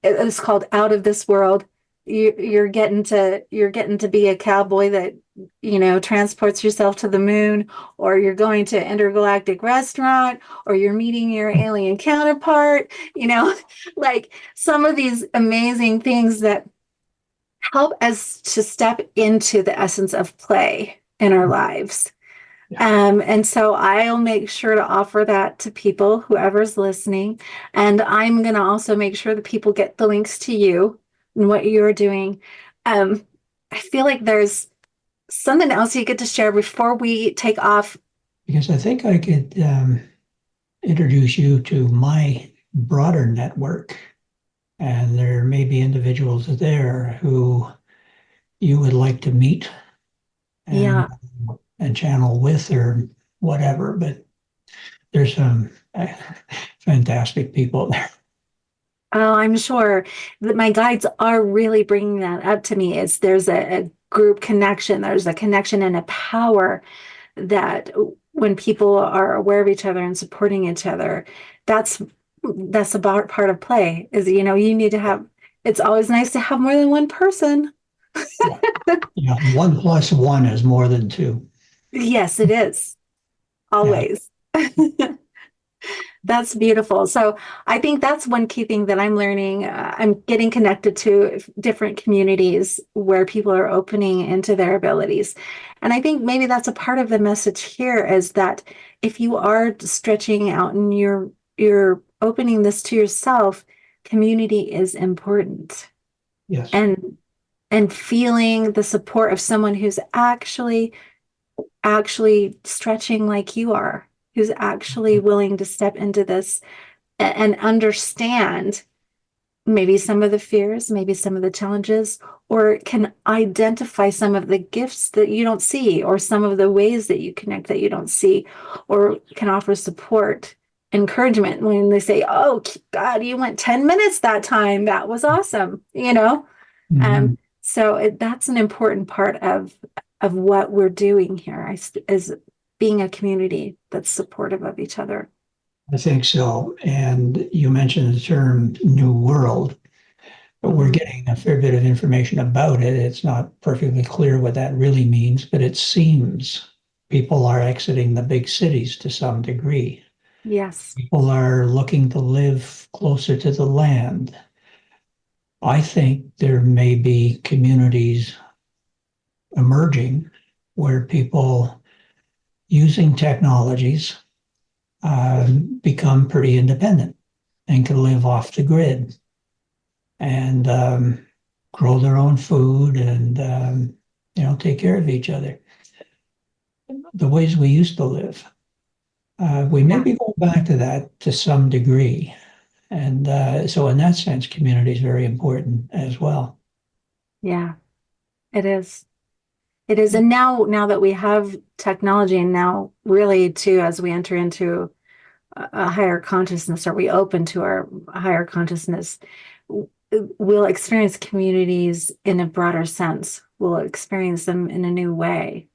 it's called Out of This World. You're getting to be a cowboy that transports yourself to the moon, or you're going to an intergalactic restaurant, or you're meeting your alien counterpart. Like some of these amazing things that help us to step into the essence of play in our lives. And so I'll make sure to offer that to people, whoever's listening. And I'm going to also make sure that people get the links to you and what you're doing. I feel like there's something else you get to share before we take off. Because I think I could introduce you to my broader network. And there may be individuals there who you would like to meet and channel with or whatever. But there's some fantastic people there. Oh, I'm sure that my guides are really bringing that up to me. There's a group connection. There's a connection and a power that when people are aware of each other and supporting each other, that's about part of play is, you need to have, it's always nice to have more than one person. Yeah. 1 + 1 is more than 2. Yes, it is. Always. Yeah. That's beautiful. So I think that's one key thing that I'm learning. I'm getting connected to different communities where people are opening into their abilities. And I think maybe that's a part of the message here is that if you are stretching out and you're opening this to yourself, community is important. Yes. And feeling the support of someone who's actually stretching like you are, who's actually willing to step into this and understand maybe some of the fears, maybe some of the challenges, or can identify some of the gifts that you don't see, or some of the ways that you connect that you don't see, or can offer support, encouragement when they say, oh, God, you went 10 minutes that time. That was awesome. Mm-hmm. So that's an important part of what we're doing here is being a community that's supportive of each other. I think so. And you mentioned the term New World, but we're getting a fair bit of information about it. It's not perfectly clear what that really means, but it seems people are exiting the big cities to some degree. Yes. People are looking to live closer to the land. I think there may be communities emerging where people using technologies become pretty independent and can live off the grid and grow their own food and take care of each other. The ways we used to live. We may be going back to that to some degree. And so in that sense, community is very important as well. Yeah, it is. It is. And now that we have technology, and now really too, as we enter into a higher consciousness, or we open to our higher consciousness, we'll experience communities in a broader sense. We'll experience them in a new way.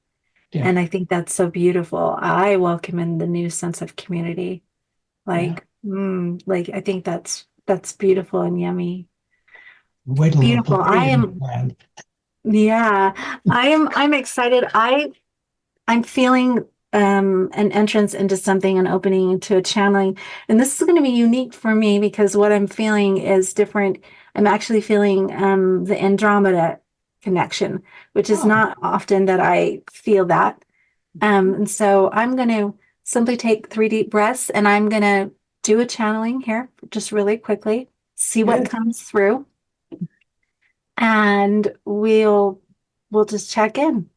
Yeah. And I think that's so beautiful. I welcome in the new sense of community. Like I think that's beautiful and yummy. Wait a beautiful. I'm excited. I'm feeling an entrance into something, an opening to a channeling. And this is going to be unique for me because what I'm feeling is different. I'm actually feeling the Andromeda connection, which is not often that I feel that. And so I'm going to simply take 3 deep breaths, and I'm going to do a channeling here just really quickly, see what comes through, and we'll just check in.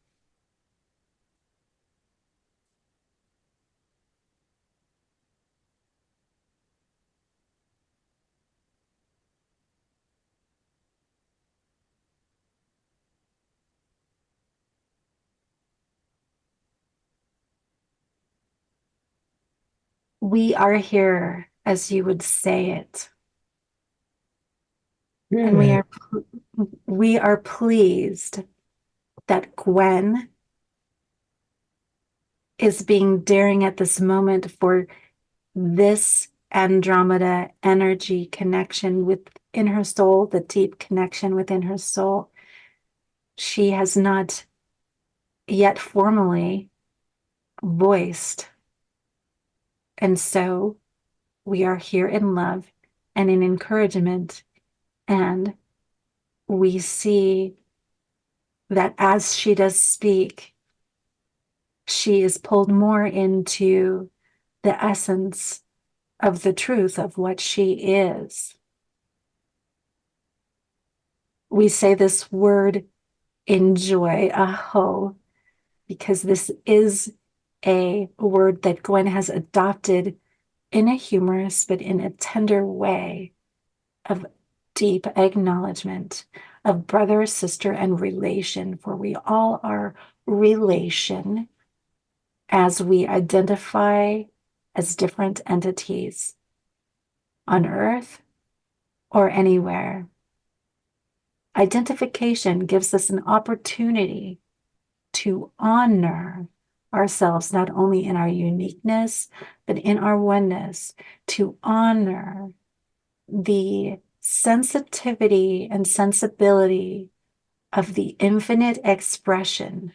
We are here, as you would say it, and we are pleased that Gwen is being daring at this moment for this Andromeda energy connection within her soul, the deep connection within her soul. She has not yet formally voiced. And so we are here in love and in encouragement. And we see that as she does speak, she is pulled more into the essence of the truth of what she is. We say this word enjoy, aho, because this is a word that Gwen has adopted in a humorous but in a tender way of deep acknowledgement of brother, sister, and relation, for we all are relation as we identify as different entities on earth or anywhere. Identification gives us an opportunity to honor ourselves, not only in our uniqueness, but in our oneness, to honor the sensitivity and sensibility of the infinite expression.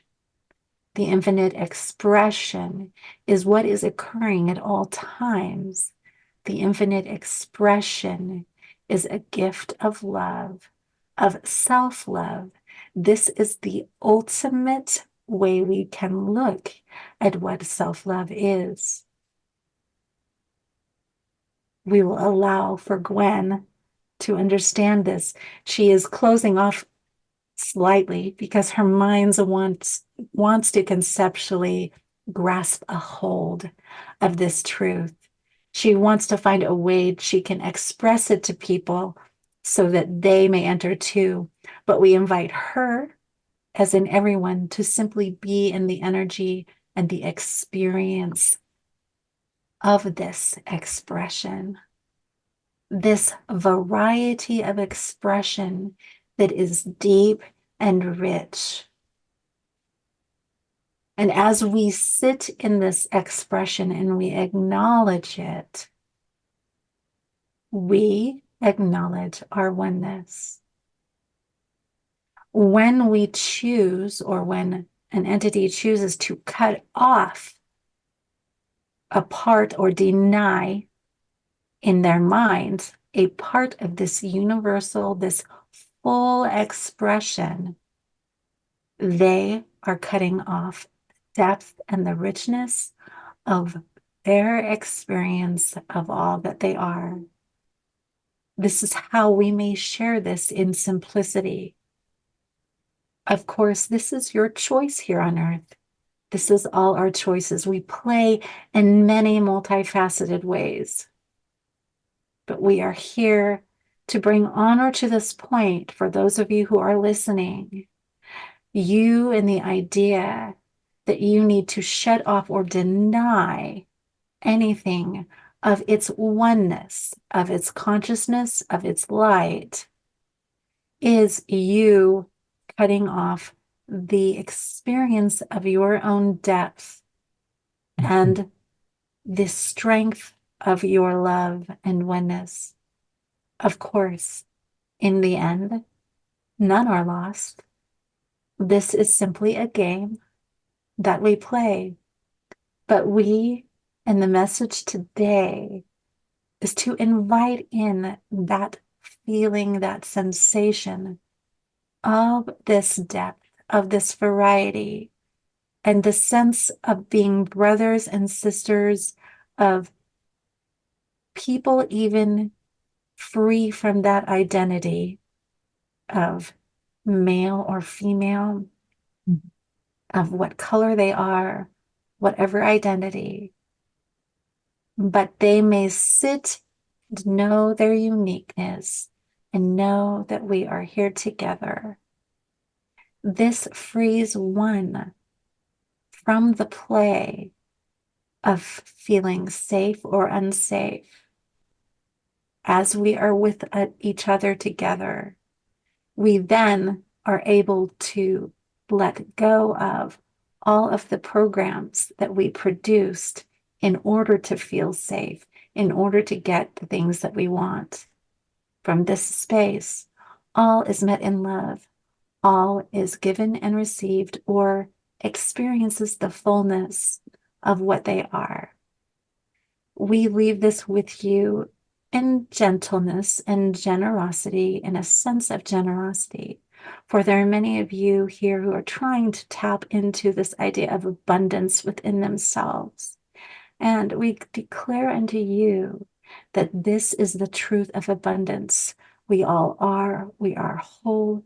The infinite expression is what is occurring at all times. The infinite expression is a gift of love, of self-love. This is the ultimate way we can look at what self-love is. We will allow for Gwen to understand this. She is closing off slightly because her mind wants to conceptually grasp a hold of this truth. She wants to find a way she can express it to people so that they may enter too. But we invite her, as in everyone, to simply be in the energy and the experience of this expression, this variety of expression that is deep and rich. And as we sit in this expression and we acknowledge it, we acknowledge our oneness. When we choose, or when an entity chooses to cut off a part or deny in their minds a part of this universal, this full expression, they are cutting off depth and the richness of their experience of all that they are. This is how we may share this in simplicity. Of course, this is your choice here on earth. This is all our choices. We play in many multifaceted ways. But we are here to bring honor to this point for those of you who are listening. You and the idea that you need to shut off or deny anything of its oneness, of its consciousness, of its light, is you cutting off the experience of your own depth and the strength of your love and oneness. Of course, in the end, none are lost. This is simply a game that we play. But and the message today is to invite in that feeling, that sensation of this depth, of this variety, and the sense of being brothers and sisters, of people even free from that identity of male or female, of what color they are, whatever identity, but they may sit and know their uniqueness and know that we are here together. This frees one from the play of feeling safe or unsafe as we are with each other together. We then are able to let go of all of the programs that we produced in order to feel safe, in order to get the things that we want. From this space, all is met in love. All is given and received or experiences the fullness of what they are. We leave this with you in gentleness and generosity, in a sense of generosity. For there are many of you here who are trying to tap into this idea of abundance within themselves. And we declare unto you that this is the truth of abundance. We all are, we are whole.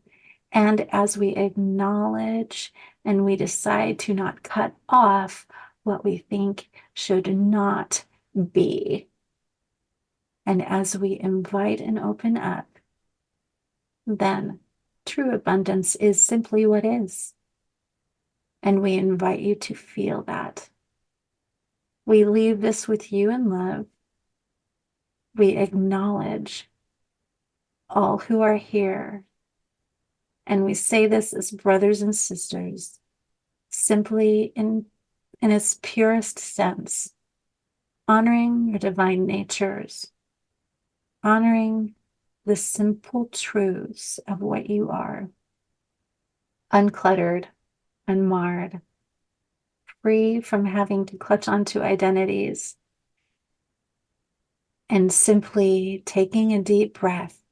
And as we acknowledge and we decide to not cut off what we think should not be, and as we invite and open up, then true abundance is simply what is. And we invite you to feel that. We leave this with you in love. We acknowledge all who are here. And we say this as brothers and sisters, simply in its purest sense, honoring your divine natures, honoring the simple truths of what you are, uncluttered, unmarred, free from having to clutch onto identities, and simply taking a deep breath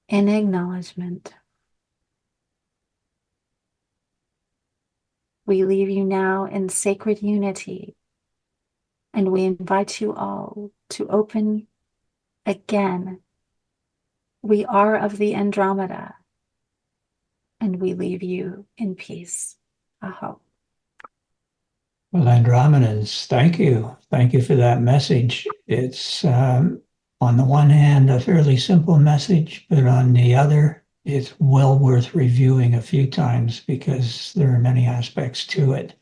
in acknowledgement. We leave you now in sacred unity, and we invite you all to open again. We are of the Andromeda, and we leave you in peace. Aho. Well, Andromedans, thank you. Thank you for that message. It's, on the one hand, a fairly simple message, but on the other, it's well worth reviewing a few times because there are many aspects to it.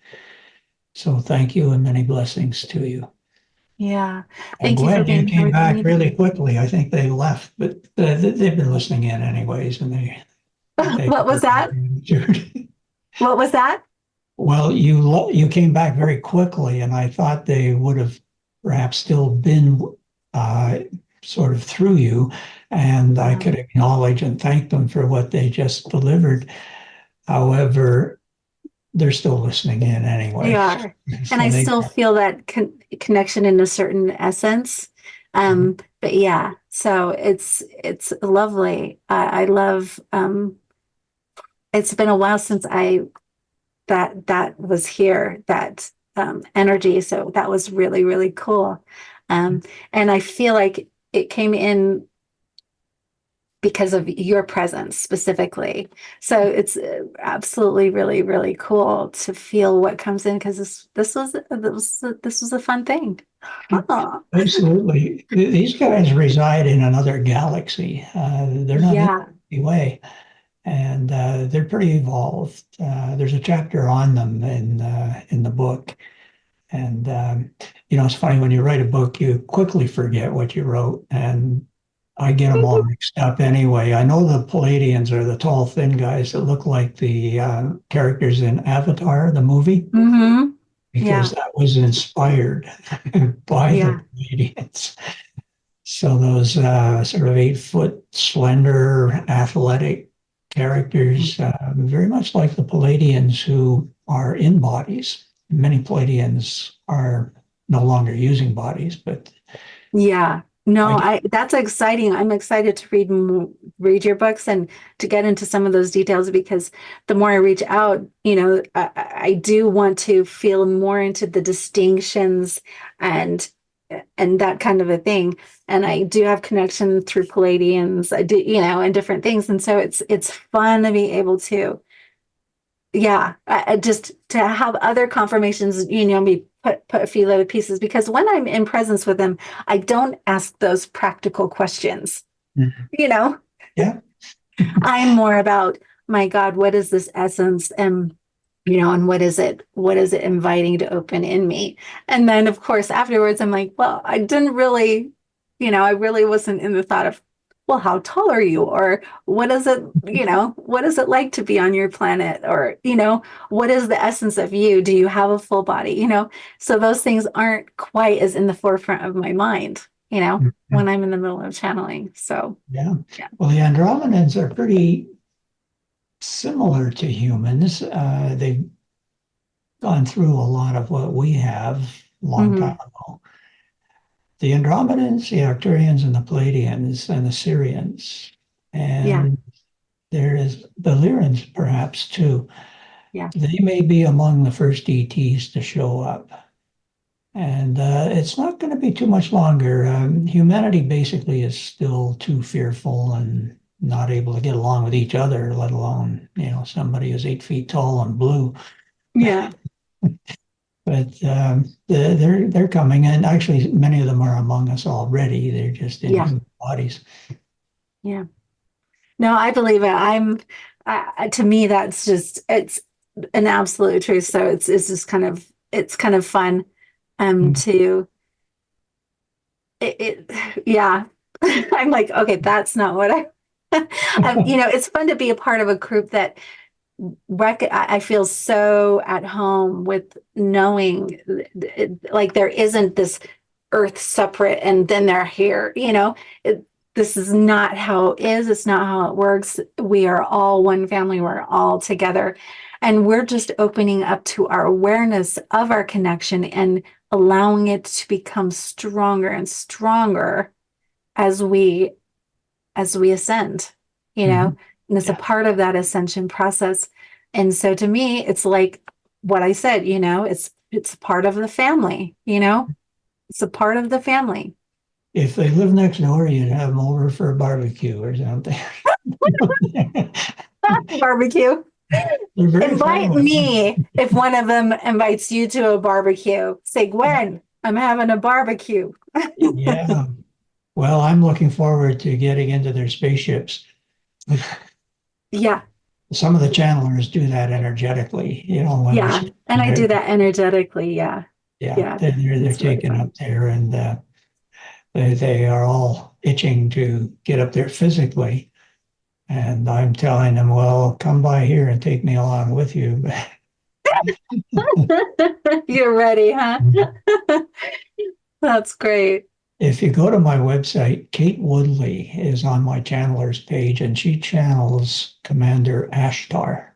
So thank you and many blessings to you. Yeah. Thank you for Gwen, you being here came with back me. really quickly. I think they left, but they've been listening in anyways, and they What was that? What was that? Well, you came back very quickly, and I thought they would have perhaps still been sort of through you, and I could acknowledge and thank them for what they just delivered. However, they're still listening in anyway. They are. So And I still feel that connection in a certain essence. But yeah, so it's lovely. I love, it's been a while since that was here, that energy. So that was really, really cool. And I feel like it came in because of your presence specifically. So it's absolutely really, really cool to feel what comes in, because this was a fun thing. Oh. Absolutely. These guys reside in another galaxy. They're not in the Milky Way, and they're pretty evolved. There's a chapter on them in the book. And, it's funny, when you write a book, you quickly forget what you wrote. And I get them all mixed up anyway. I know the Palladians are the tall, thin guys that look like the characters in Avatar, the movie, because that was inspired by the Palladians. So those sort of 8-foot, slender, athletic characters, very much like the Palladians who are in bodies. many Pleiadians are no longer using bodies, but Yeah. No, I that's exciting. I'm excited to read your books and to get into some of those details, because the more I reach out, I do want to feel more into the distinctions and that kind of a thing. And I do have connection through Palladians. I do, and different things. And so it's fun to be able to, yeah, just to have other confirmations, be put a few other pieces, because when I'm in presence with them, I don't ask those practical questions. Mhm. You know, Yeah. I'm more about, my God, what is this essence? And and what is it? What is it inviting to open in me? And then, of course, afterwards, I'm like, well, I didn't really, I really wasn't in the thought of, well, how tall are you? Or what is it, what is it like to be on your planet? Or, what is the essence of you? Do you have a full body? So those things aren't quite as in the forefront of my mind, when Mhm. I'm in the middle of channeling. So, Yeah. yeah. Well, the Andromedans are pretty similar to humans. They've gone through a lot of what we have a long time Hmm. ago. The Andromedans, the Arcturians, and the Pleiadians, and the Syrians, Yeah. and there is the Lyrans, perhaps too. Yeah. They may be among the first ETs to show up. And it's not going to be too much longer. Humanity basically is still too fearful and not able to get along with each other, let alone, somebody who's 8 feet tall and blue. Yeah. But they're coming, and actually, many of them are among us already. They're just in Yeah. human bodies. Yeah. No, I believe it. To me, it's an absolute truth. So it's just it's kind of fun, Mm. to, yeah. I'm like, okay, that's not what it's fun to be a part of a group that I feel so at home with knowing, like, there isn't this earth separate and then they're here, this is not how it is. It's not how it works. We are all one family. We're all together. And we're just opening up to our awareness of our connection and allowing it to become stronger and stronger as we ascend, Mhm. and it's a Yeah. part of that ascension process. And so to me, it's like what I said, it's part of the family, it's a part of the family. If they live next door, you'd have them over for a barbecue or something. Barbecue. They're very Invite friendly. me if one of them invites you to a barbecue. Say, Gwen, I'm having a barbecue. Yeah. Well, I'm looking forward to getting into their spaceships. Yeah, Some of the channelers do that energetically, when yeah. And I they're do that energetically. Yeah, yeah, yeah. they're It's really taken fun. up there, and they are all itching to get up there physically. And I'm telling them, well, come by here and take me along with you. You're ready, huh? That's great. If you go to my website, Kate Woodley is on my channelers page, and she channels Commander Ashtar.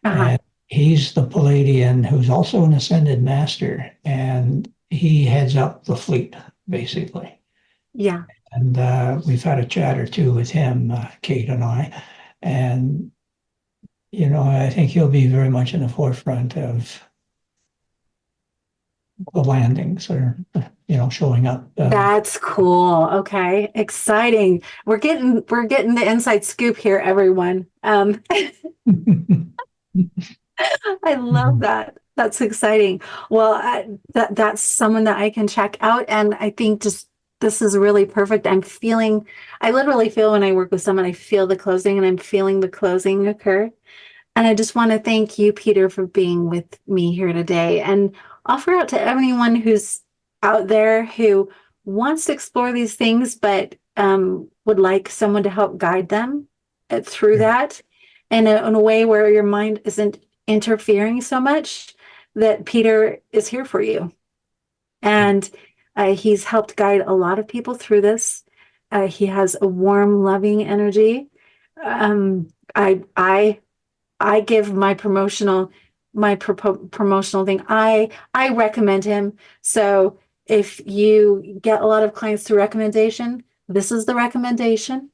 Uh-huh. And he's the Palladian who's also an ascended master, and he heads up the fleet, basically. Yeah. And we've had a chat or two with him, Kate and I. And, I think he'll be very much in the forefront of the landings or, showing up. That's cool. Okay. Exciting. We're getting the inside scoop here, everyone. I love that. That's exciting. Well, that's someone that I can check out. And I think just this is really perfect. I literally feel when I work with someone, I feel the closing and I'm feeling the closing occur. And I just want to thank you, Peter, for being with me here today and offer out to anyone who's out there who wants to explore these things, but would like someone to help guide them through Yeah. that in a way where your mind isn't interfering so much, that Peter is here for you. And he's helped guide a lot of people through this. He has a warm, loving energy. Um, I give my promotional my promotional thing. I recommend him. So if you get a lot of clients through recommendation, this is the recommendation.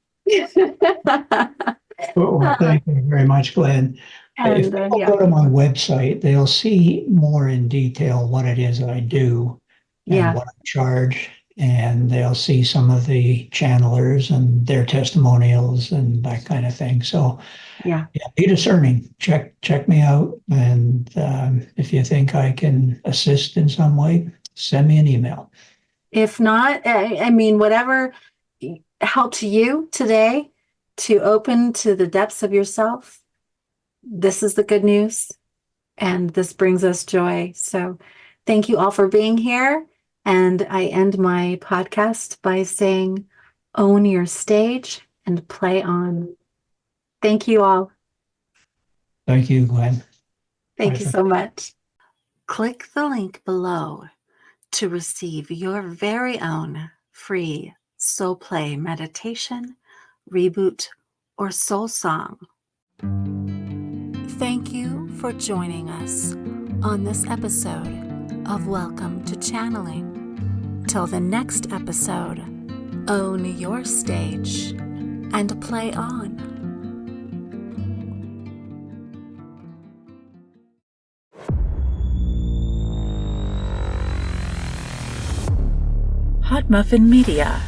Well, thank you very much, Glenn. If And people yeah, go to my website, they'll see more in detail what it is that I do and yeah, what I charge, and they'll see some of the channelers and their testimonials and that kind of thing. So, yeah. yeah, be discerning. Check me out, and if you think I can assist in some way, send me an email. If not, I mean, whatever helped you today to open to the depths of yourself, this is the good news. And this brings us joy. So thank you all for being here. And I end my podcast by saying, own your stage and play on. Thank you all. Thank you, Glenn. Thank Bye you for so much. Click the link below to receive your very own free soul play meditation, reboot, or soul song. Thank you for joining us on this episode of Welcome to Channeling. Till the next episode, own your stage and play on. Hot Muffin Media.